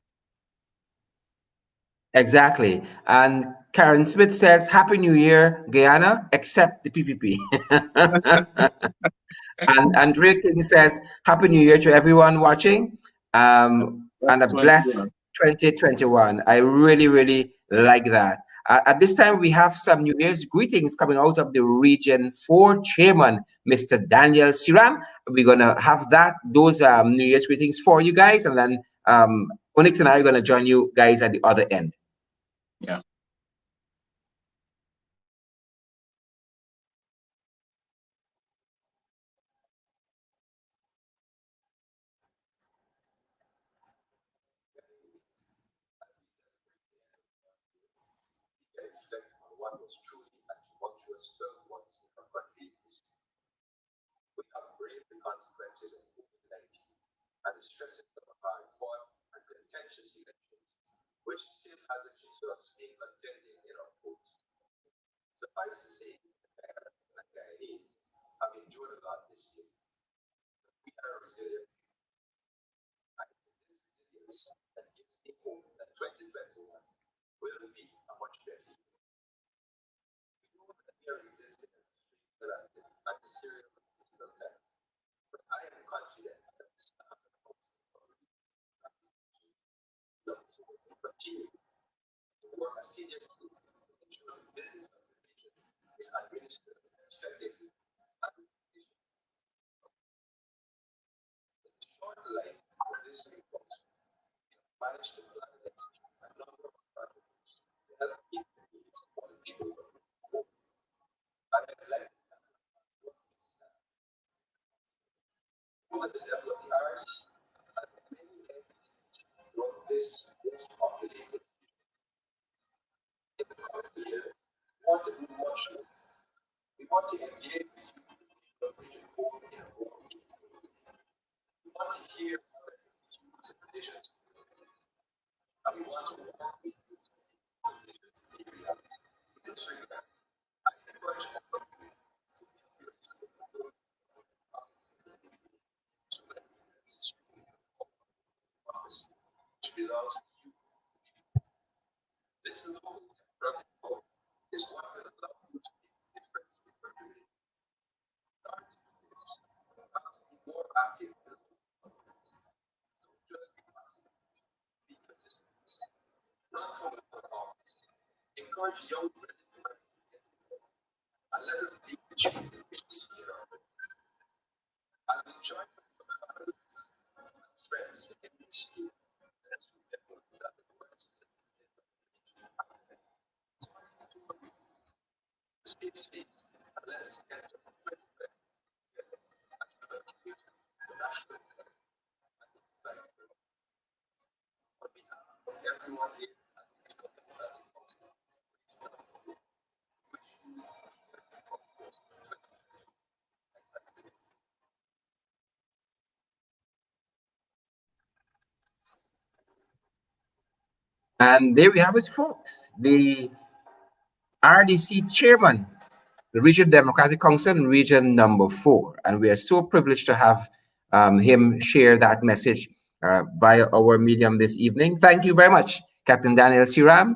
Exactly. And Karen Smith says, Happy New Year, Guyana, except the PPP. And Andrea King says, Happy New Year to everyone watching, and a blessed 2021. I really, really like that. At this time, we have some New Year's greetings coming out of the Region 4 Chairman, Mr. Daniel 𝗬𝗏. We're going to have those New Year's greetings for you guys, and then Onyx and I are going to join you guys at the other end. Yeah. What was truly a tumultuous 12 months in our country's history. We have braved the consequences of COVID-19 and the stresses of a hard-fought and contentious elections, which still has its results being contended in our polls. Suffice to say, Guyana and Guyanese have endured a lot this year. We are resilient, and it is this resilience that gives me hope that 2021 will be a much better year. We know that we are resisting and adversarial political time, but I am confident that the staff and will continue to work assiduously to ensure the business of the region is administered effectively and efficiently. In the short life of this report, we have managed to plan and execute a number of projects to help meet the needs of the people of Region 4. And I'd like to thank over the level of the RDC and many entities throughout this most populated region. In the coming year, we want to do much more. We want to engage with you, the people of Region 4, in a more meaningful way. We want to hear other views and visions, and we want to work with you to make those visions a reality. In this regard, I encourage all of you to be here to support the process, so that we can secure the promise which belongs to you. This noble democratic hope is what will allow you to make a difference in your community. In order to do this, you have to be more active in the local politics. Don't just be passive, be participants. Run for local office. Encourage young men and women to get involved. And let us be the change we see in our community. As we join with your families and friends in this year, let us remember that the world is still stay safe and let's enter 2020 together as we continue to for national and life. On behalf of everyone here at the Democratic Council, wish you a very prosperous 2020. I thank you. And there we have it, folks. The RDC chairman, the Regional Democratic Council in Region Number 4. And we are so privileged to have him share that message via our medium this evening. Thank you very much, Captain Daniel 𝗬𝗏,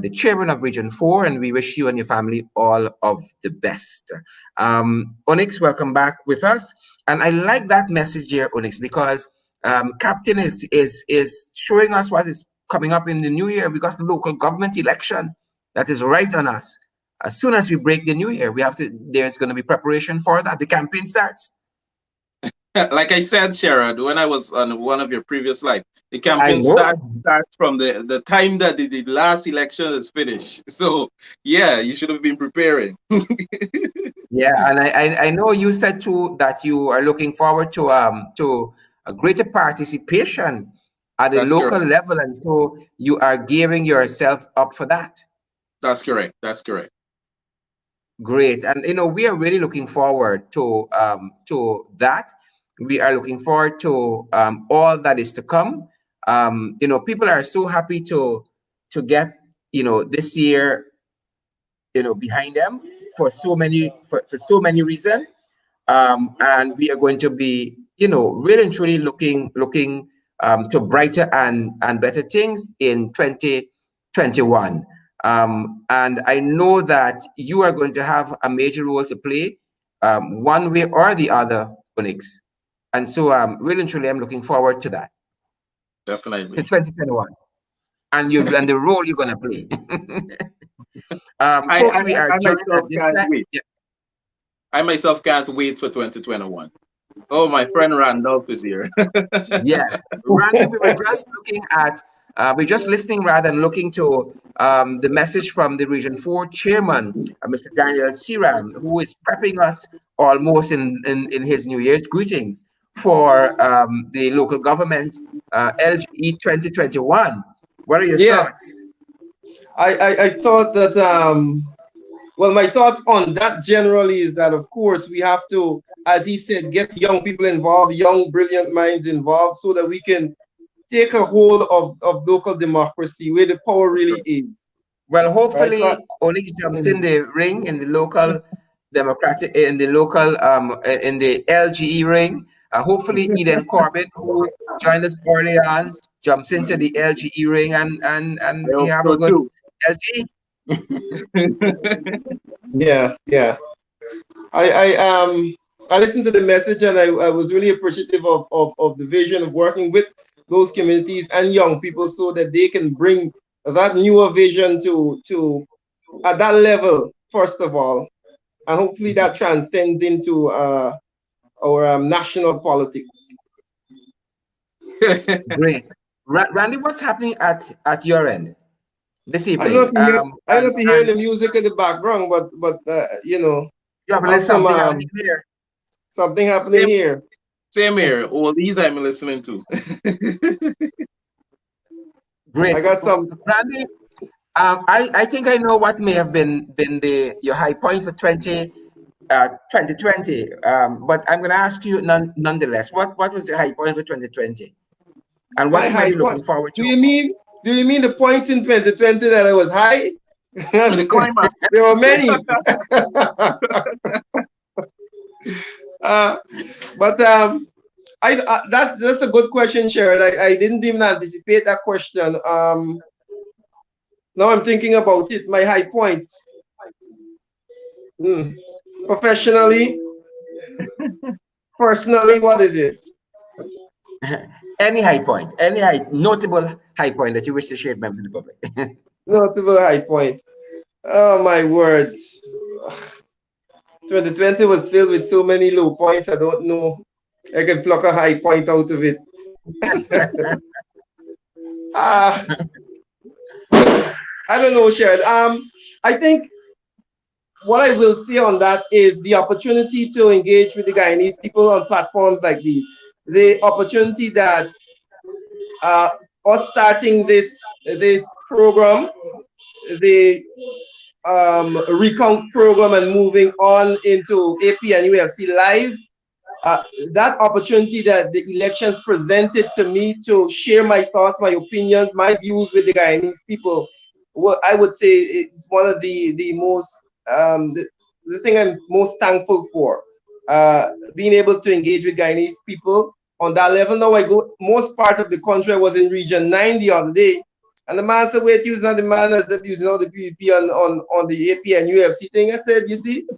the chairman of Region 4, and we wish you and your family all of the best. Onyx, welcome back with us. And I like that message here, Onyx, because Captain is showing us what is coming up in the new year. We got the local government election that is right on us. As soon as we break the new year, there's going to be preparation for that. The campaign starts. Like I said, Sherrod, when I was on one of your previous live, the campaign starts from the time that the last election is finished. So yeah, you should have been preparing. Yeah, and I know you said too that you are looking forward to a greater participation at the local level, and so you are gearing yourself up for that. That's correct. That's correct. Great. And we are really looking forward to that. We are looking forward to all that is to come. People are so happy to get this year behind them for so many reasons. And we are going to be really and truly looking to brighter and better things in 2021. And I know that you are going to have a major role to play, one way or the other, 𝗁𝗏. And so really and truly I'm looking forward to that, Definitely. to 2021, and the role you're going to play. Folks, we are joined at this time. Yeah. I myself can't wait for 2021. Oh, my friend Randolph is here. Yeah, Randy, we were just looking at, we're just listening rather than looking to the message from the Region 4 chairman, Mr. Daniel Siram, who is prepping us almost in his New Year's greetings for the local government LGE 2021. What are your thoughts? I thought that, well, my thoughts on that generally is that, of course, we have to, as he said, get young people involved, young, brilliant minds involved, so that we can take a hold of local democracy where the power really is. Well, hopefully, 𝗁𝗏 jumps in the ring in the local democratic, in the LGE ring. Hopefully, Eden Corbett, who joined us early on, jumps into the LGE ring, and we have a good LG. Yeah. I listened to the message, and I was really appreciative of the vision of working with those communities and young people so that they can bring that newer vision to at that level, first of all, and hopefully that transcends into our national politics. Great. Randy, what's happening at your end this evening? I don't know if you hear the music in the background, but you have something happening here. Something happening here. Same here. All these I'm listening to. Great. I got some. Randy, I think I know what may have been your high point for 2020. But I'm going to ask you nonetheless. What was your high point for 2020? And what are you looking forward to? Do you mean the points in 2020 that I was high? There were many. But that's a good question, Sharon. I didn't even anticipate that question. Now I'm thinking about it. My high points. Professionally, personally, what is it? Any high point, notable high point that you wish to share with members of the public. Notable high point. Oh my word. 2020 was filled with so many low points. I don't know. I can pluck a high point out of it. I don't know, Sharon. I think what I will say on that is the opportunity to engage with the Guyanese people on platforms like these. The opportunity that us starting this program, the recount program, and moving on into AP and UFC Live, that opportunity that the elections presented to me to share my thoughts, my opinions, my views with the Guyanese people, what I would say is one of the most the thing I'm most thankful for, being able to engage with Guyanese people on that level. Now I go most part of the country. I was in Region 9 the other day, and the man said, "Wait, using the man as the using all the PvP on the AP and UFC thing." I said, "You see,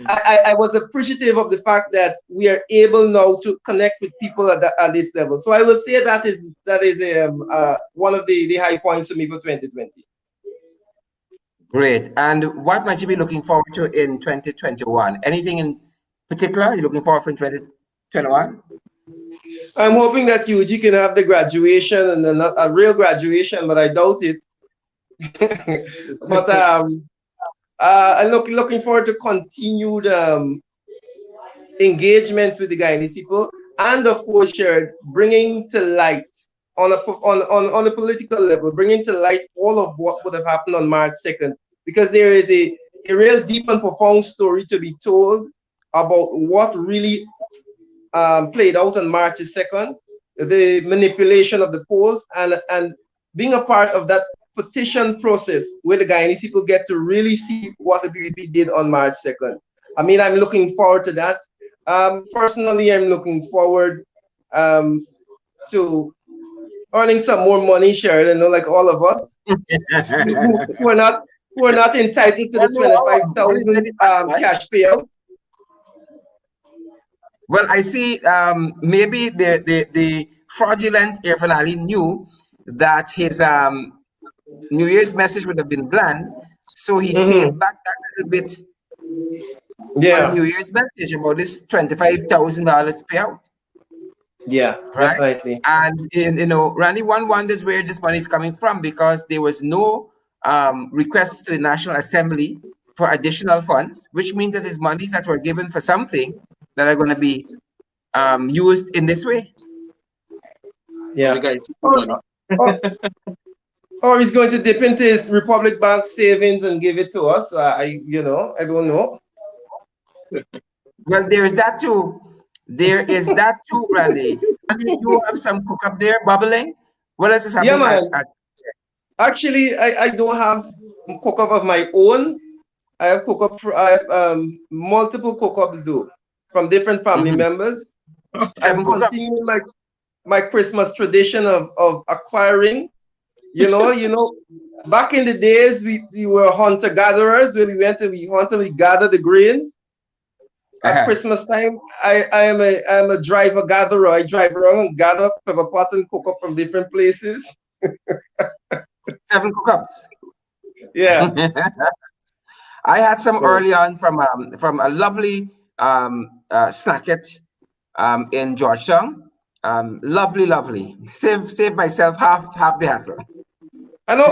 I was appreciative of the fact that we are able now to connect with people at this level." So I will say that is one of the high points for me for 2020. Great. And what might you be looking forward to in 2021? Anything in particular you're looking forward for in 2021? I'm hoping that 𝗁𝗏 can have the graduation, and not a real graduation, but I doubt it. But I'm looking forward to continued engagements with the Guyanese people, and of course, bringing to light on a political level, bringing to light all of what would have happened on March 2nd, because there is a real deep and profound story to be told about what really played out on March 2nd, the manipulation of the polls, and being a part of that petition process where the Guyanese people get to really see what the PPP did on March 2nd. I mean, I'm looking forward to that. Personally, I'm looking forward to earning some more money, Sheridan, like all of us who are not entitled to the 25,000 cash payout. Well, I see. Maybe the fraudulent 𝗪𝗏 knew that his New Year's message would have been bland, so he saved back that little bit. Yeah. On New Year's message about this $25,000 payout. Yeah, right. Definitely. And you know, Randy, one wonders where this money is coming from, because there was no requests to the National Assembly for additional funds, which means that there's monies that were given for something that are going to be used in this way. Yeah. Or he's going to dip into his Republic Bank savings and give it to us. I don't know. Well, there is that too. There is that too, Randy. You have some cook up there bubbling. What else is happening? Yeah, man. Actually, I don't have cook up of my own. I have cook up. I have multiple cook ups though, from different family members. I'm continuing my Christmas tradition of acquiring. You know, back in the days we were hunter gatherers, where we went and we hunted, we gathered the grains. At Christmas time, I am a driver gatherer. I drive around and gather pepper pot and cook up from different places. 7 cook-ups. Yeah. I had some early on from a lovely snacket in Georgetown. Lovely. Save myself half the hassle. I know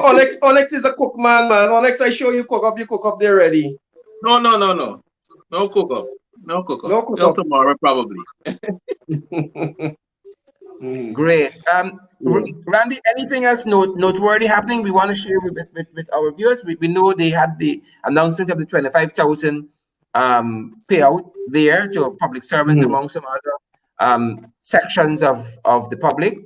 Onyx is a cook man. Onyx, I show you cook up there ready. No cook up. No cook up. Till tomorrow probably. Great. Randy, anything else noteworthy happening we want to share with our viewers? We know they had the announcement of the 25,000 payout there to public servants among some other sections of the public.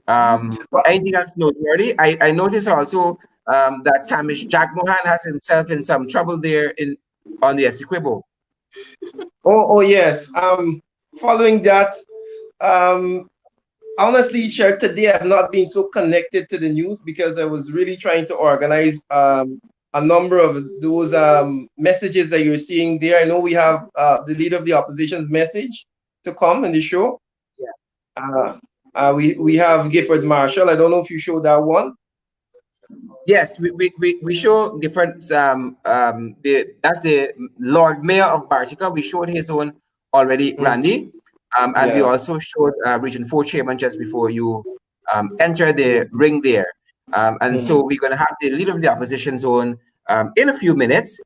Anything else noteworthy? I noticed also that Tamish Jagmohan has himself in some trouble there on the 𝗪𝗏. Oh yes. Following that, honestly, Sher, today I've not been so connected to the news because I was really trying to organize a number of those messages that you're seeing there. I know we have the leader of the opposition's message to come in the show. Yeah. We have Gifford Marshall. I don't know if you showed that one. Yes, we show different. That's the Lord Mayor of 𝗪𝗏. We showed his own already, Randy, and we also showed Region 4 Chairman just before you enter the ring there. And so we're going to have the leader of the opposition zone in a few minutes.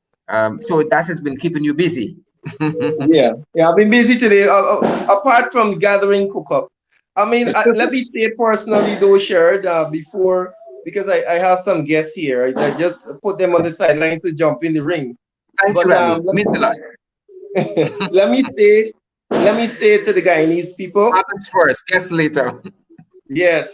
So that has been keeping you busy. Yeah, I've been busy today. Apart from gathering cook-up, I mean, let me say personally though, Shared, before. Because I have some guests here. I just put them on the sidelines to jump in the ring. Thank you, Randy. Means a lot. let me say to the Guyanese people. Others first, guests later. Yes.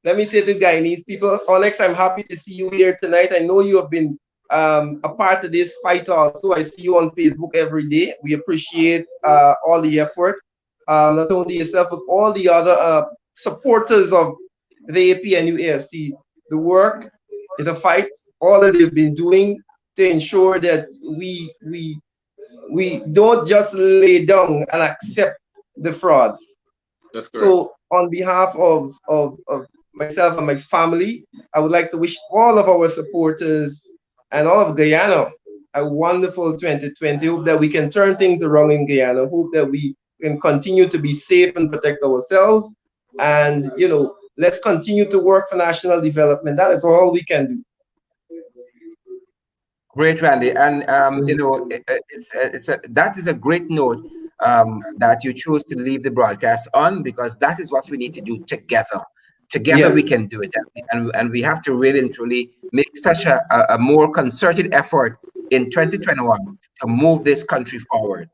Let me say to the Guyanese people, Onyx, I'm happy to see you here tonight. I know you have been a part of this fight also. I see you on Facebook every day. We appreciate all the effort. Not only yourself, but all the other supporters of the APNU-AFC. The work, the fight, all that they've been doing to ensure that we don't just lay down and accept the fraud. That's correct. So on behalf of myself and my family, I would like to wish all of our supporters and all of Guyana a wonderful 2020. Hope that we can turn things around in Guyana. Hope that we can continue to be safe and protect ourselves. And, let's continue to work for national development. That is all we can do. Great, Randy. And, that is a great note that you chose to leave the broadcast on, because that is what we need to do together. Together we can do it. And we have to really and truly make such a more concerted effort in 2021 to move this country forward.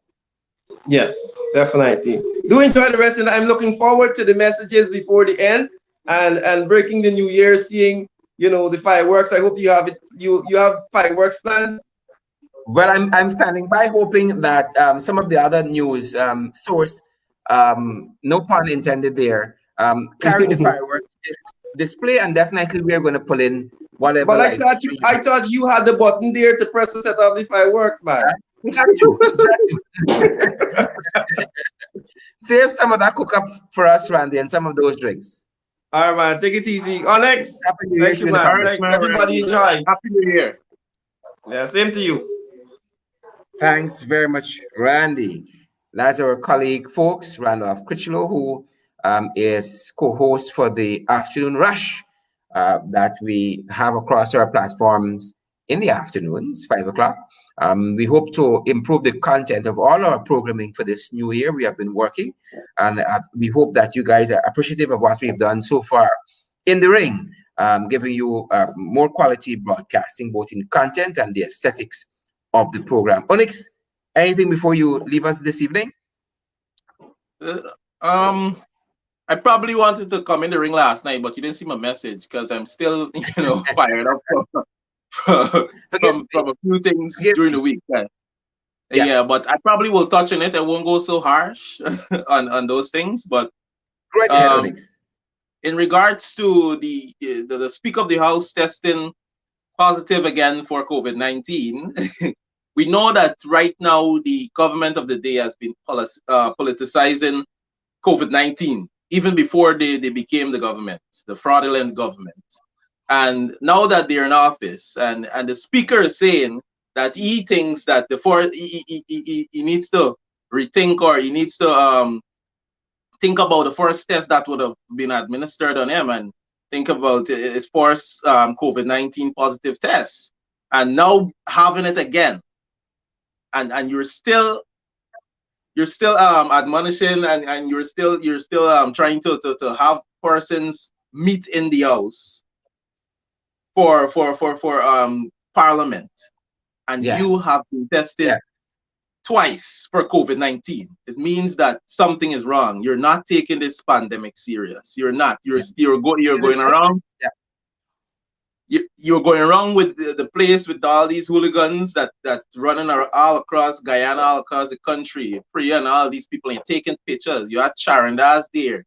Yes, definitely. Do enjoy the rest, and I'm looking forward to the messages before the end and breaking the new year, seeing the fireworks. I hope you have it. You have fireworks planned. Well, I'm standing by, hoping that some of the other news source, no pun intended there, carry the fireworks display, and definitely we are going to pull in whatever. But like, I thought you had the button there to press to set off the fireworks, man. Got to. Save some of that cook up for us, Randy, and some of those drinks. All right, man. Take it easy. Alex, Happy New Year, thank you, man. Thank everybody. Enjoy. Happy New Year. Yeah, same to you. Thanks very much, Randy. That's our colleague, folks, Randolph Critchlow, who is co-host for the Afternoon Rush that we have across our platforms in the afternoons, 5 o'clock. We hope to improve the content of all our programming for this new year. We have been working, and we hope that you guys are appreciative of what we've done so far in the ring, giving you more quality broadcasting, both in content and the aesthetics of the program. Onyx, anything before you leave us this evening? I probably wanted to come in the ring last night, but you didn't see my message because I'm still, fired up from a few things during the week. Yeah, but I probably will touch on it. I won't go so harsh on those things. But in regards to the Speaker of the House testing positive again for COVID-19, we know that right now the government of the day has been politicizing COVID-19, even before they became the government, the fraudulent government. And now that they're in office, and the speaker is saying that he thinks that he needs to rethink, or he needs to think about the first test that would have been administered on him, and think about his first COVID-19 positive test, and now having it again, and you're still admonishing, and you're still trying to have persons meet in the house for Parliament, and you have been tested twice for COVID-19. It means that something is wrong. You're not taking this pandemic serious. You're not. You're going around. You're going around with the place with all these hooligans that running all across Guyana, all across the country, Priya and all these people, and taking pictures. You had Charandas there.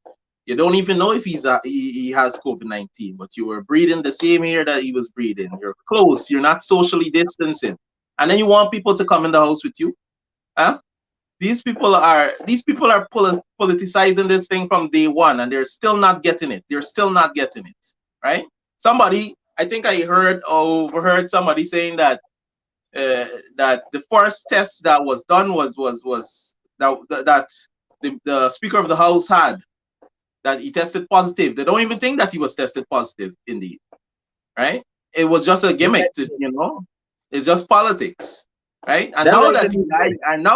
You don't even know if he has COVID-19, but you were breathing the same air that he was breathing. You're close. You're not socially distancing, and then you want people to come in the house with you, huh? These people are politicizing this thing from day one, and they're still not getting it. They're still not getting it, right? Somebody, I think I overheard somebody saying that that the first test that was done was that the Speaker of the House had, that he tested positive. They don't even think that he was tested positive, indeed, right? It was just a gimmick, it's just politics, right? And now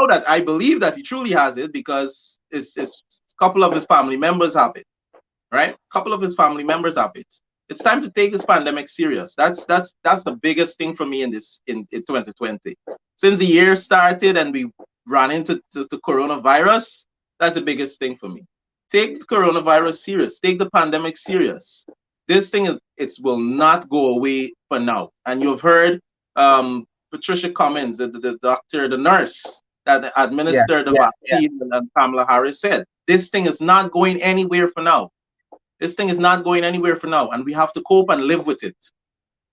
that I believe that he truly has it, because it's a couple of his family members have it, right? A couple of his family members have it. It's time to take this pandemic serious. That's the biggest thing for me in 2020. Since the year started and we ran into the coronavirus, that's the biggest thing for me. Take the coronavirus serious. Take the pandemic serious. This thing will not go away for now. And you've heard Patricia Cummins, the doctor, the nurse that administered the vaccine, and Kamala Harris said, this thing is not going anywhere for now. This thing is not going anywhere for now, and we have to cope and live with it.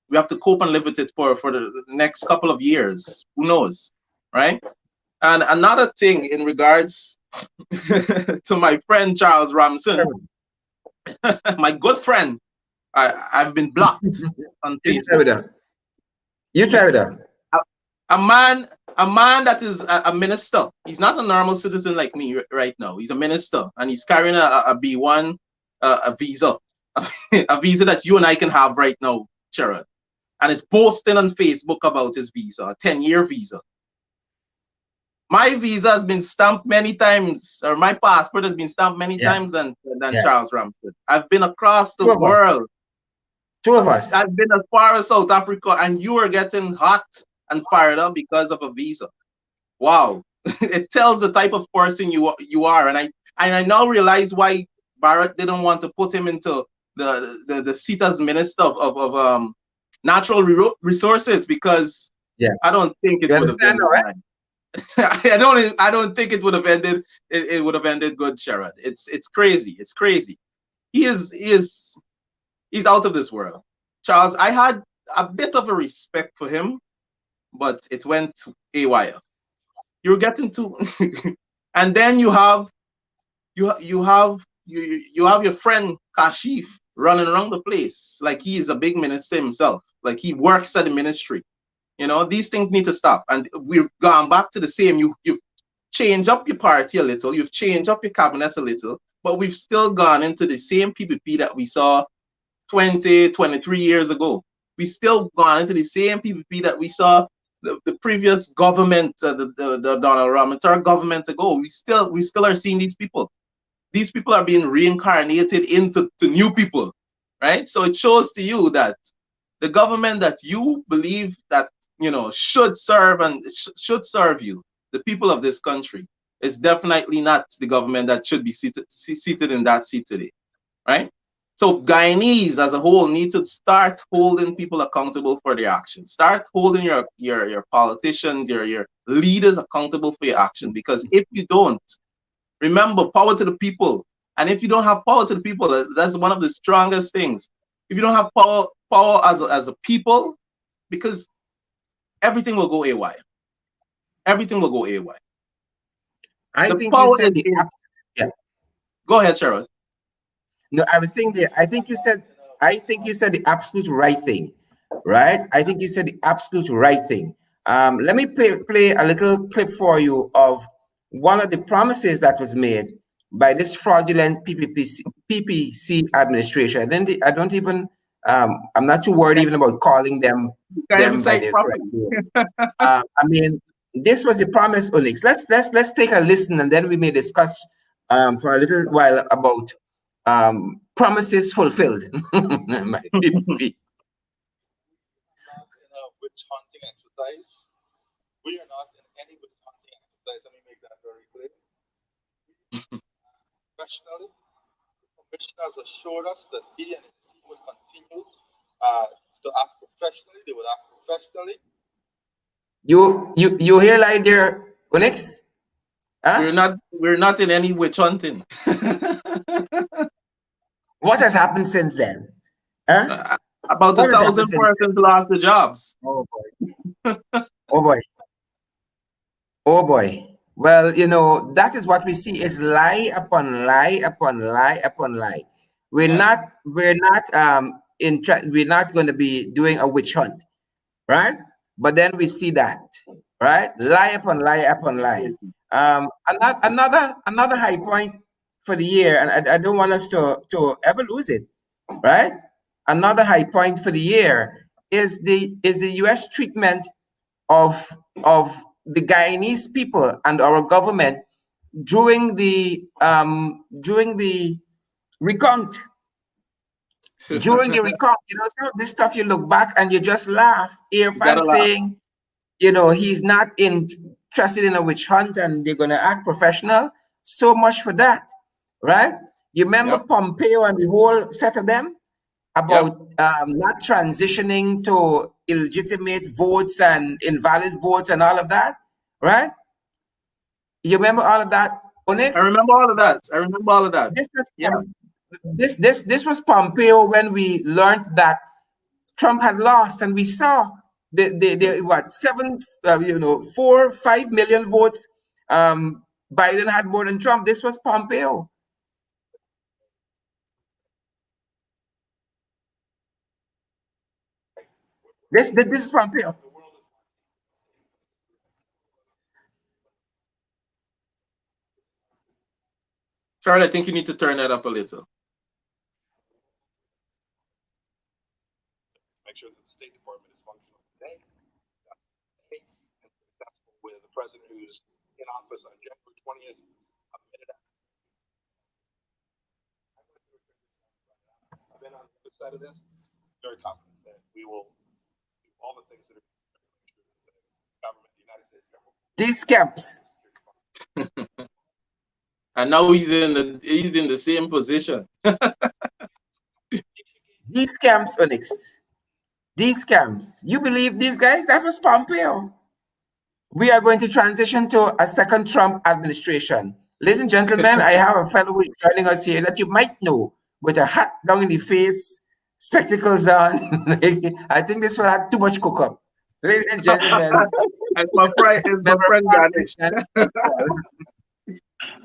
We have to cope and live with it for the next couple of years. Who knows, right? And another thing in regards to my friend Charles Ramson, my good friend, I've been blocked on Facebook. You try with that. A man that is a minister. He's not a normal citizen like me right now. He's a minister, and he's carrying a B1. A visa, a visa that you and I can have right now, Sharon, and is posting on Facebook about his visa, a 10-year visa. My visa has been stamped many times, or my passport has been stamped many times than Charles Ramson. I've been across the world. Two of us. I've been as far as South Africa, and you are getting hot and fired up because of a visa. Wow. It tells the type of person you are. And I now realize why Barrett didn't want to put him into the seat as minister of natural resources, because I don't think it You would have understand, ended all right? nice. I don't think it would have ended it would have ended good, Sherrod. It's crazy. It's crazy. He's out of this world. Charles, I had a bit of a respect for him, but it went AWOL. You're getting to and then you have you have your friend Kashif running around the place like he is a big minister himself, like he works at the ministry. You know, these things need to stop. And we've gone back to the same. You've changed up your party a little, you've changed up your cabinet a little, but we've still gone into the same PPP that we saw 20, 23 years ago. We still gone into the same PPP that we saw the previous government, the Donald Ramotar government ago. We still are seeing these people. These people are being reincarnated into new people, right? So it shows to you that the government that you believe that should serve and should serve you, the people of this country, is definitely not the government that should be seated in that seat today, right? So Guyanese as a whole need to start holding people accountable for their actions. Start holding your politicians, your leaders accountable for your action. Because if you don't, remember, power to the people. And if you don't have power to the people, that's one of the strongest things. If you don't have power as a people, because everything will go AY. Everything will go AY. I think you said the yeah. Go ahead, Sharon. No, I was saying there. I think you said the absolute right thing, right? I think you said the absolute right thing. Let me play a little clip for you of one of the promises that was made by this fraudulent PPC administration. I don't even. I'm not too worried even about calling them by their correct name. I mean, this was the promise, Onyx. Let's take a listen, and then we may discuss for a little while about promises fulfilled. My PPP. Witch hunting exercise. We are not in any witch hunting exercise. Let me make that very clear. Professionally, the commissioners assured us that he and his team would continue to act professionally. They would act professionally. You hear like there, Onyx? Huh? We're not in any witch hunting. What has happened since then? Huh? About 1,000 persons lost their jobs. Oh boy. Oh boy. Oh boy. Well, that is what we see is lie upon lie upon lie upon lie. We're not going to be doing a witch hunt, right? But then we see that, right? Lie upon lie upon lie. Another high point for the year, and I don't want us to ever lose it, right? Another high point for the year is the U.S. treatment of the Guyanese people and our government during the recount. During the recount, some of this stuff you look back and you just laugh. Irfan saying, he's not interested in a witch hunt and they're gonna act professional. So much for that, right? You remember Pompeo and the whole set of them about not transitioning to illegitimate votes and invalid votes and all of that, right? You remember all of that, Onyx? I remember all of that. This was Pompeo when we learned that Trump had lost, and we saw the 4, 5 million votes. Biden had more than Trump. This was Pompeo. This is Pompeo. Charlie, I think you need to turn that up a little. Make sure that the State Department is functional today. With the president who's in office on January 20th. I've been on the other side of this. Very confident that we will do all the things that are necessary to make sure that These camps. And now he's in the same position. These camps, Onyx. These camps. You believe these guys? That was Pompeo. We are going to transition to a second Trump administration. Ladies and gentlemen, I have a fellow who is joining us here that you might know with a hat down in the face, spectacles on. I think this will have too much cook up. Ladies and gentlemen, It's my friend Ganesh.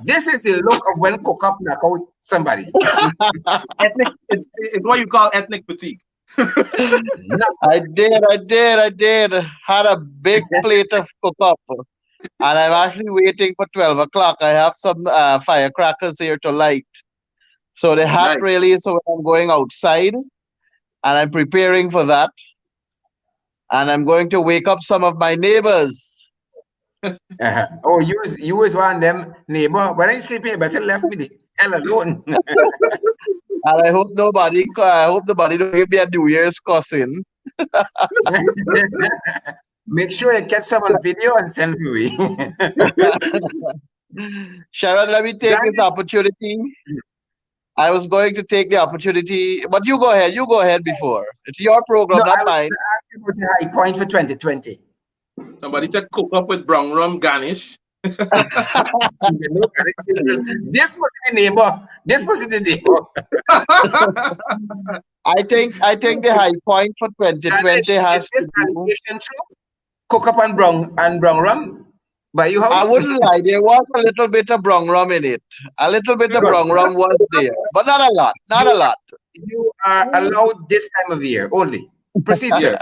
this is the look of when cook up knock out somebody. It's what you call ethnic fatigue. I did. Had a big plate of cook up. And I'm actually waiting for 12 o'clock. I have some firecrackers here to light. So the hat Nice. really, so when I'm going outside and I'm preparing for that. And I'm going to wake up some of my neighbors. Oh, you was one of them neighbor. When I sleeping, you better left me the hell alone. And I hope nobody don't give me a New Year's cussing. Make sure you catch some on video and send it away. Sharon, let me take this opportunity. I was going to take the opportunity, but you go ahead. You go ahead before. It's your program, not mine. Ask you about the high point for 2020. Somebody said cook up with brown rum Ganesh. This was the neighbor. This was the neighbor. I think the high point for 2020 has this to do. allegation true? Cook up and brown rum by your house? I wouldn't lie. There was a little bit of brown rum in it. A little bit of brown rum was there, but not a lot. Not a lot. You are allowed this time of year only. Proceed, sir.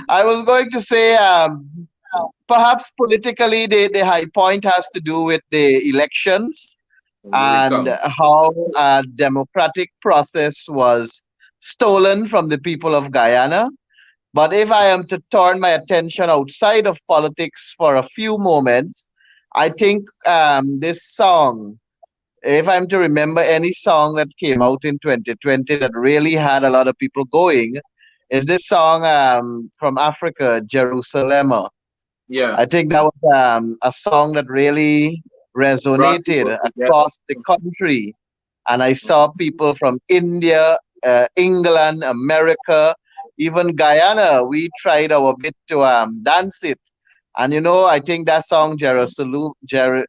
I was going to say, perhaps politically, the high point has to do with the elections and how a democratic process was stolen from the people of Guyana. But if I am to turn my attention outside of politics for a few moments, I think this song, if I'm to remember any song that came out in 2020 that really had a lot of people going, is this song from Africa, 𝗪𝗪. Yeah. I think that was a song that really resonated across the country. And I saw people from India, England, America, even Guyana. We tried our bit to dance it. And I think that song, 𝗪𝗪,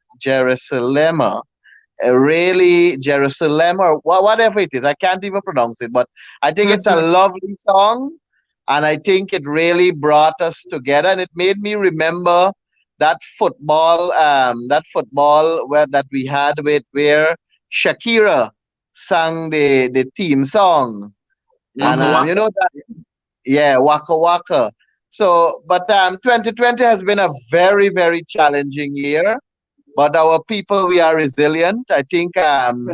really Jerusalem or whatever it is, I can't even pronounce it, but I think it's a lovely song, and I think it really brought us together, and it made me remember that football that we had where Shakira sang the theme song, and that, yeah, Waka Waka. So, but 2020 has been a very, very challenging year. But our people, we are resilient. I think from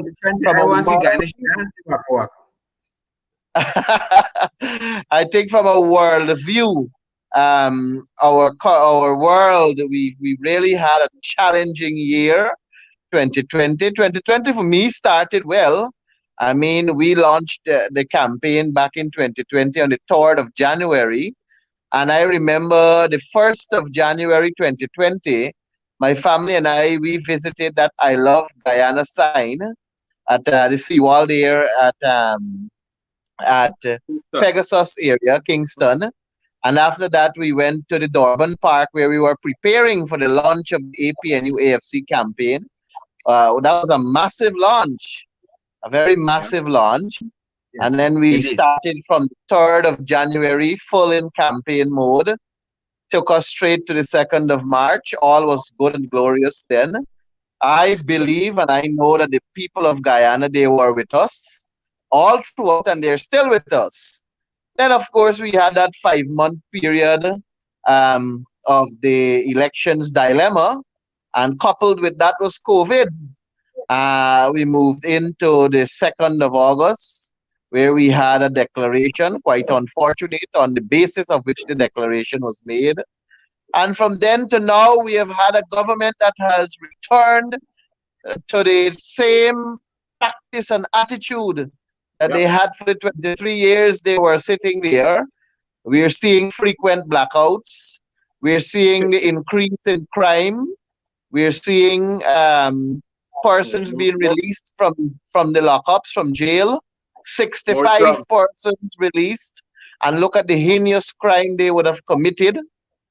I think from a world view, our world, we really had a challenging year, 2020. 2020 for me started well. I mean, we launched the campaign back in 2020 on the 3rd of January. And I remember the 1st of January 2020, my family and I, we visited that I Love Guyana sign at the seawall there at Pegasus area, Kingston. And after that, we went to the Durban Park where we were preparing for the launch of the APNU-AFC campaign. That was a massive launch, a very massive launch. Yeah. And then we started from the 3rd of January, full in campaign mode. Took us straight to the 2nd of March. All was good and glorious then. I believe and I know that the people of Guyana, they were with us all throughout, and they're still with us. Then, of course, we had that 5-month period of the elections dilemma, and coupled with that was COVID. We moved into the 2nd of August, where we had a declaration, quite unfortunate, on the basis of which the declaration was made. And from then to now, we have had a government that has returned to the same practice and attitude that they had for the 23 years they were sitting there. We are seeing frequent blackouts. We're seeing the increase in crime. We're seeing persons being released from the lockups, from jail. 65 persons released. And look at the heinous crime they would have committed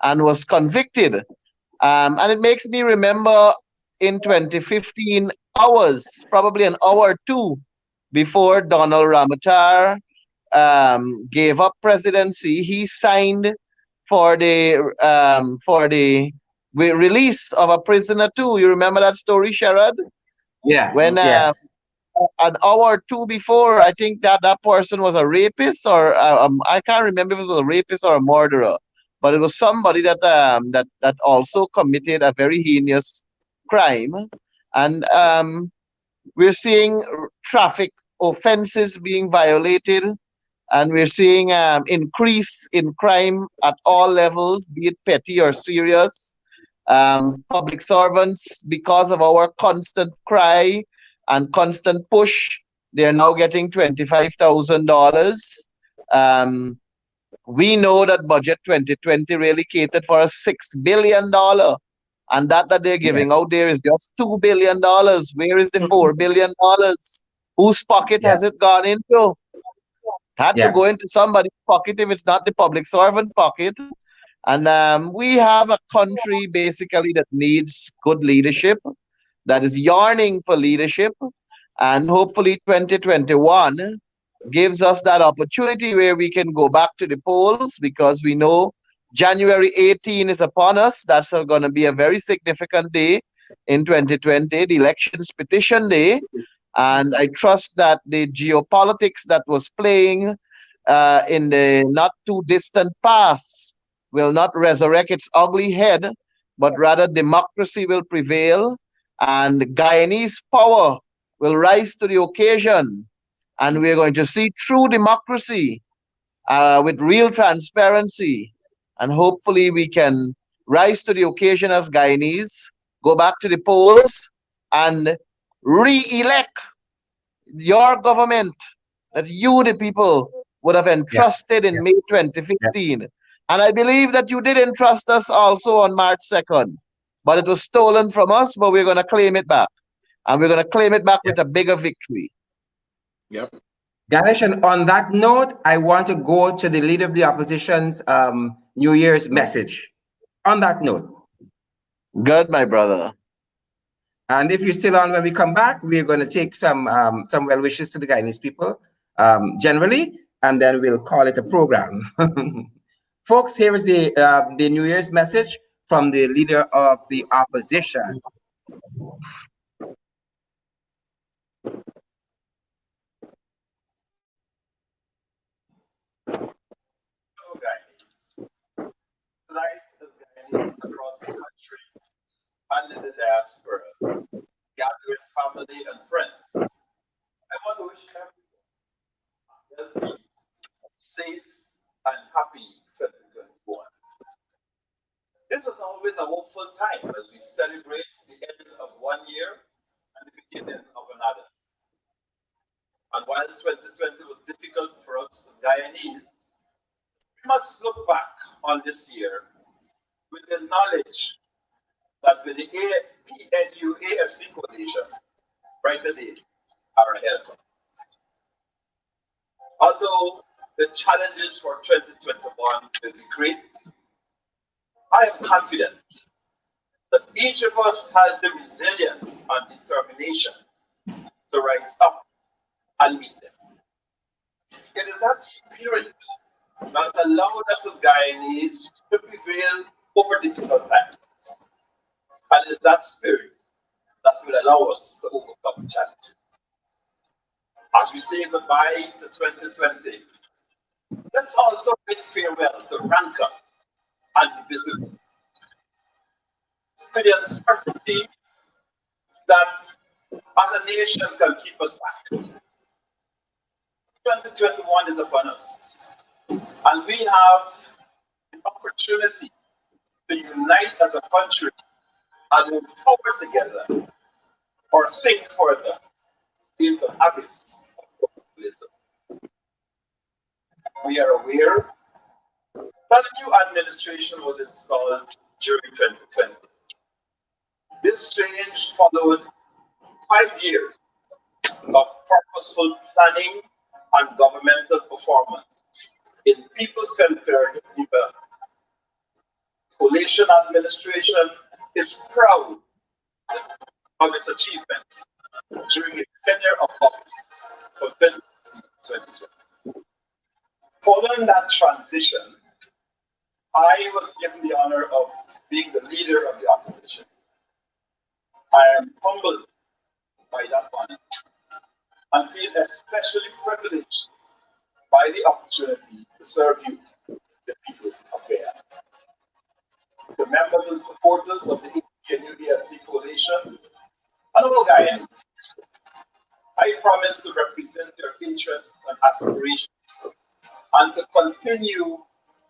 and was convicted. And it makes me remember in 2015, probably an hour or two before Donald Ramotar gave up presidency, he signed for the release of a prisoner too. You remember that story, Sherrod? Yes. When Yes. an hour or two before, I think that person was a rapist, or I can't remember if it was a rapist or a murderer, but it was somebody that that also committed a very heinous crime, and we're seeing traffic offenses being violated, and we're seeing increase in crime at all levels, be it petty or serious. Public servants, because of our constant cry and constant push, they're now getting $25,000. We know that budget 2020 really catered for a $6 billion, and that they're giving out there is just $2 billion. Where is the $4 billion? Whose pocket has it gone into? Had to go into somebody's pocket if it's not the public servant pocket. And we have a country basically that needs good leadership, that is yearning for leadership. And hopefully 2021 gives us that opportunity where we can go back to the polls, because we know January 18 is upon us. That's going to be a very significant day in 2020, the elections petition day. And I trust that the geopolitics that was playing in the not too distant past will not resurrect its ugly head, but rather democracy will prevail, and Guyanese power will rise to the occasion. And we're going to see true democracy with real transparency. And hopefully we can rise to the occasion as Guyanese, go back to the polls, and re-elect your government that you, the people, would have entrusted in May 2015. And I believe that you did entrust us also on March 2nd, but it was stolen from us, but we're going to claim it back. And we're going to claim it back with a bigger victory. Yep. Ganesh, and on that note, I want to go to the leader of the opposition's New Year's message. On that note. Good, my brother. And if you're still on when we come back, we're going to take some well wishes to the Guyanese people generally, and then we'll call it a program. Folks, here is the New Year's message from the leader of the opposition. Hello, Guyanese. Tonight, as Guyanese across the country and in the diaspora gather with family and friends, I want to wish everyone a healthy, safe, and happy 2021. This is always a hopeful time as we celebrate the end of one year and the beginning of another. And while 2020 was difficult for us as Guyanese, we must look back on this year with the knowledge that with the PNU-AFC coalition, brighter days are ahead of us. Although the challenges for 2021 will be great, I am confident that each of us has the resilience and determination to rise up and meet them. It is that spirit that has allowed us as Guyanese to prevail over difficult times. And it is that spirit that will allow us to overcome challenges. As we say goodbye to 2020, let's also bid farewell to rancor and divisibility, to the uncertainty that as a nation can keep us back. 2021 is upon us, and we have the opportunity to unite as a country and move forward together, or sink further into the abyss of populism. We are aware The new administration was installed during 2020. This change followed 5 years of purposeful planning and governmental performance in people-centered development. Coalition administration is proud of its achievements during its tenure of office from 2020. Following that transition, I was given the honor of being the leader of the opposition. I am humbled by that honor and feel especially privileged by the opportunity to serve you, the people of Guyana. The members and supporters of the 𝗪𝗪 coalition and all Guyanese, I promise to represent your interests and aspirations and to continue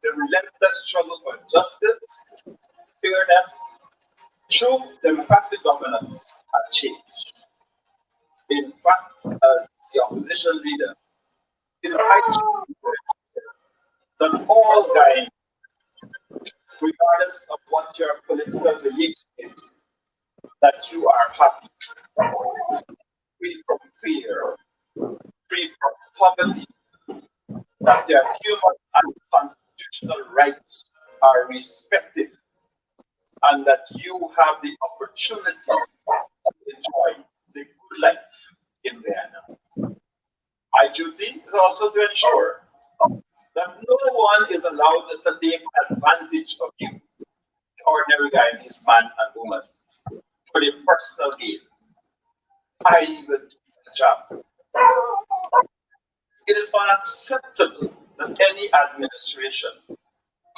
the relentless struggle for justice, fairness, true democratic governance, and change. In fact, as the opposition leader, it is my duty that all Guyanese, regardless of what your political beliefs may be, that you are happy, free from fear, free from poverty, that their human and constitutional rights are respected, and that you have the opportunity to enjoy the good life in Guyana. My duty is also to ensure that no one is allowed to take advantage of you, the ordinary Guyanese man and woman, for their personal gain. I will do the job. It is unacceptable that any administration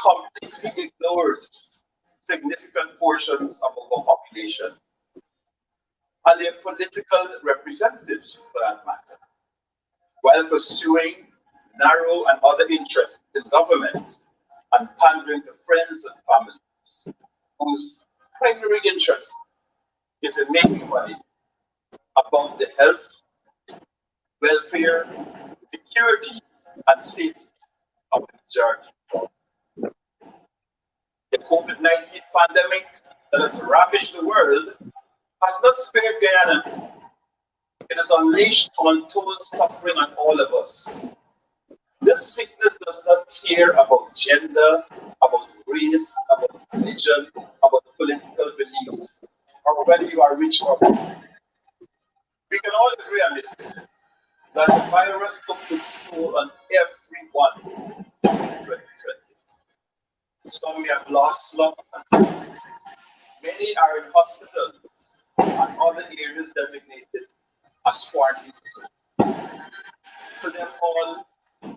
completely ignores significant portions of our population and their political representatives, for that matter, while pursuing narrow and other interests in government and pandering to friends and families whose primary interest is in making money about the health, welfare, security, and safety of the majority. The COVID-19 pandemic that has ravaged the world has not spared Guyana. It has unleashed untold suffering on all of us. This sickness does not care about gender, about race, about religion, about political beliefs, or whether you are rich or poor. We can all agree on this, that the virus took its toll on everyone in 2020. Some may have lost loved ones. Many are in hospitals and other areas designated as quarantine centers. To them all, we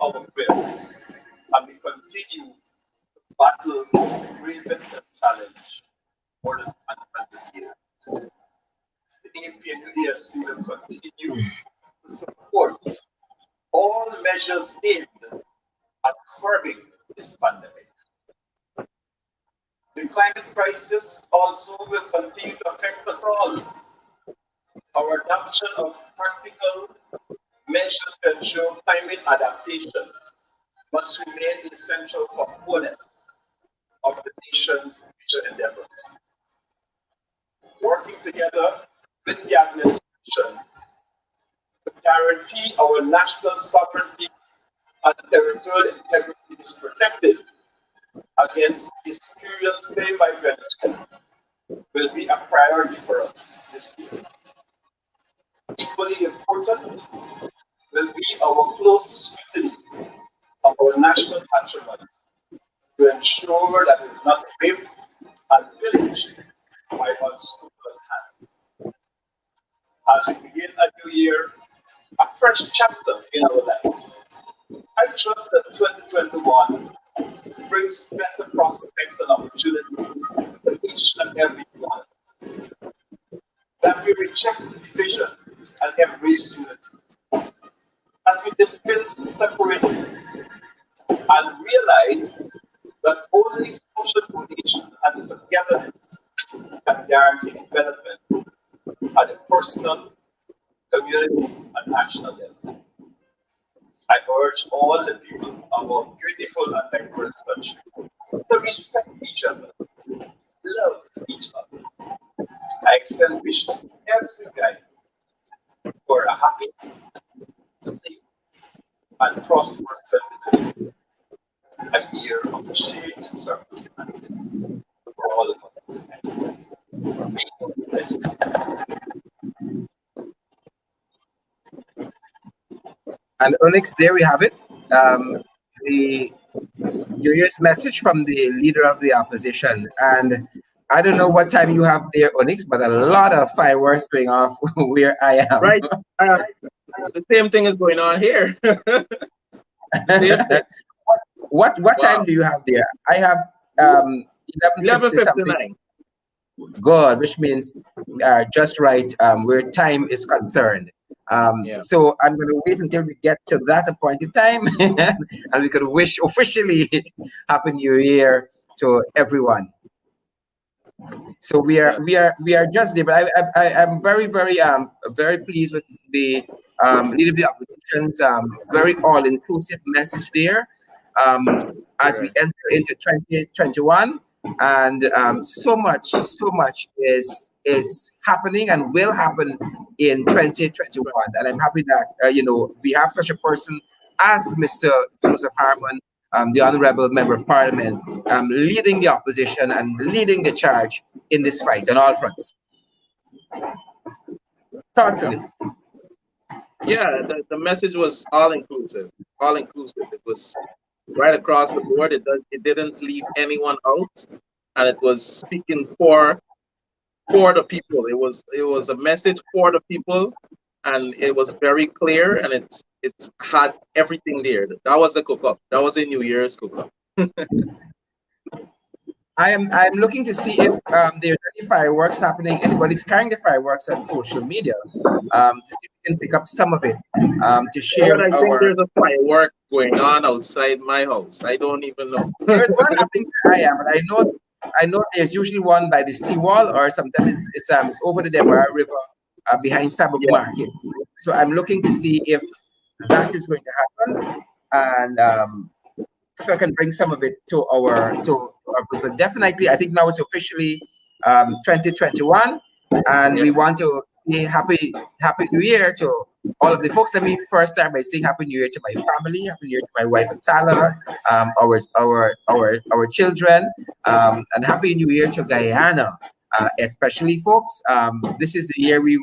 offer our prayers, and we continue to battle this gravest challenge more than 100 years. The 𝗪𝗪C will continue to support all measures aimed at curbing this pandemic. The climate crisis also will continue to affect us all. Our adoption of practical measures to ensure climate adaptation must remain a central component of the nation's future endeavors. Working together with the administration to guarantee our national sovereignty and territorial integrity is protected against a spurious claim by Venezuela will be a priority for us this year. Equally important will be our close scrutiny of our national patrimony to ensure that it is not raped and pillaged by unscrupulous hands. As we begin a new year, a fresh chapter in our lives, I trust that 2021 brings better prospects and opportunities for each and every one of us. That we reject division and embrace unity. That we dismiss separateness and realize that only social cohesion and togetherness can guarantee development at a personal, community, and national level. I urge all the people of our beautiful and diverse country to respect each other, love each other. I extend wishes to every guy for a happy, safe, and prosperous 2020, a year of changed circumstances for all of us. May God bless. And Onyx, there we have it. The New Year's message from the leader of the opposition. And I don't know what time you have there, Onyx, but a lot of fireworks going off where I am. Right. The same thing is going on here. Same thing. What Wow. time do you have there? I have 11:50 something. 11:59. Good, which means just right where time is concerned. Yeah. So I'm going to wait until we get to that appointed time, and we could wish officially Happy New Year to everyone. So we are just there, but I'm very pleased with the leader of the opposition's very all-inclusive message there as we enter into 2021. And so much is happening and will happen in 2021. And I'm happy that we have such a person as Mr. Joseph Harmon, the Honorable Member of Parliament, leading the opposition and leading the charge in this fight on all fronts. Thoughts on this? Yeah, the message was all inclusive. All inclusive. It was right across the board. It didn't leave anyone out, and it was speaking for the people. It was a message for the people, and it was very clear, and it had everything there. That was a cook-up. That was a New Year's cook-up. I'm looking to see if there's any fireworks happening. Anybody's carrying the fireworks on social media to see if we can pick up some of it to share. But I think there's a firework going on outside my house. I don't even know. There's one happening where I am, but I know there's usually one by the seawall, or sometimes it's over the Deborah River behind Sabuk Market. So I'm looking to see if that is going to happen, and so I can bring some of it to our but definitely I think now it's officially 2021, and we want to say happy New Year to all of the folks. Let me first start by saying Happy New Year to my family, Happy New Year to my wife Atala, our children, and Happy New Year to Guyana, especially folks. This is the year we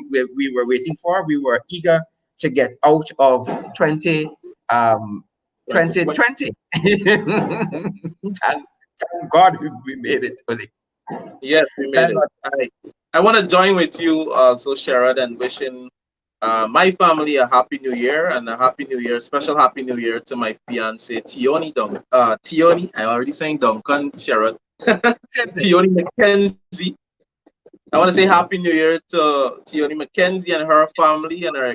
were waiting for. We were eager to get out of 2020. Thank God we made it, Alex. Yes, we made it. I want to join with you also, Sherrod, and wishing my family a Happy New Year, and a Happy New Year, special Happy New Year to my fiance Thioni. I'm already saying Duncan, Sherrod. Thioni McKenzie. I want to say Happy New Year to Thioni McKenzie and her family and her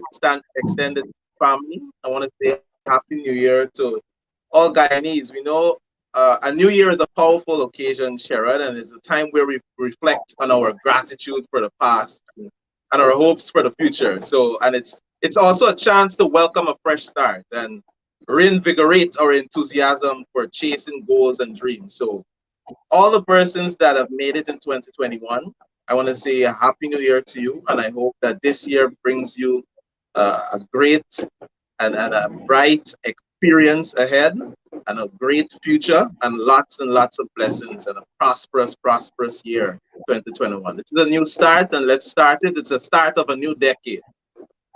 extended family. I want to say Happy New Year to all Guyanese. We know a New Year is a powerful occasion, Sherrod, and it's a time where we reflect on our gratitude for the past and our hopes for the future. So, and it's also a chance to welcome a fresh start and reinvigorate our enthusiasm for chasing goals and dreams. So, all the persons that have made it in 2021, I want to say a Happy New Year to you, and I hope that this year brings you a great and a bright experience ahead, and a great future, and lots of blessings, and a prosperous year 2021. This is a new start, and let's start it. It's a start of a new decade,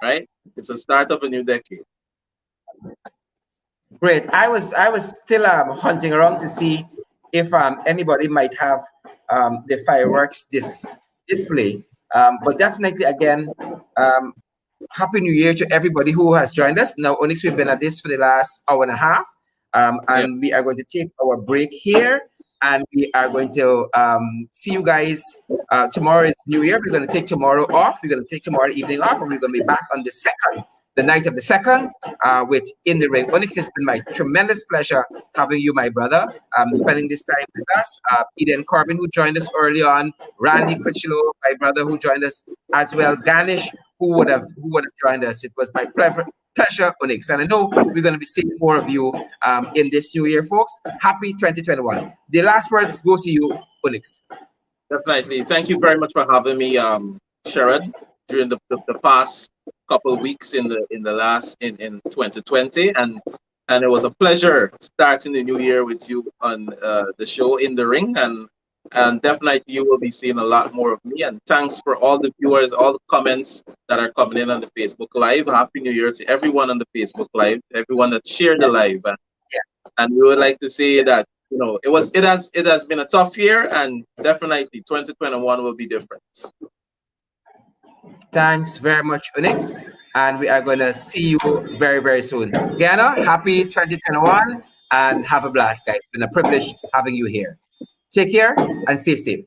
right? It's a start of a new decade. Great. I was still hunting around to see if anybody might have the fireworks display, but definitely again, Happy New Year to everybody who has joined us. Now, Onyx, we've been at this for the last hour and a half, and we are going to take our break here, and we are going to see you guys. Tomorrow is New Year. We're going to take tomorrow off. We're going to take tomorrow evening off, and we're going to be back on the night of the 2nd, with In the Ring. Onyx, it's been my tremendous pleasure having you, my brother, spending this time with us. Eden Corbin, who joined us early on, Randy Critchlow, my brother, who joined us as well, Ganish, who would have joined us. It was my pleasure, 𝗪𝗏, and I know we're going to be seeing more of you in this new year, folks. Happy 2021. The last words go to you, 𝗪𝗏. Definitely. Thank you very much for having me, Sherrod, during the past couple of weeks in 2020, and it was a pleasure starting the new year with you on the show In the Ring, and definitely you will be seeing a lot more of me. And thanks for all the viewers, all the comments that are coming in on the Facebook Live. Happy New Year to everyone on the Facebook Live, everyone that shared the live, and we would like to say that it has been a tough year, and definitely 2021 will be different. Thanks very much, 𝗪𝗏, and we are going to see you very, very soon. Guyana, happy 2021, and have a blast, guys. It's been a privilege having you here. Take care and stay safe.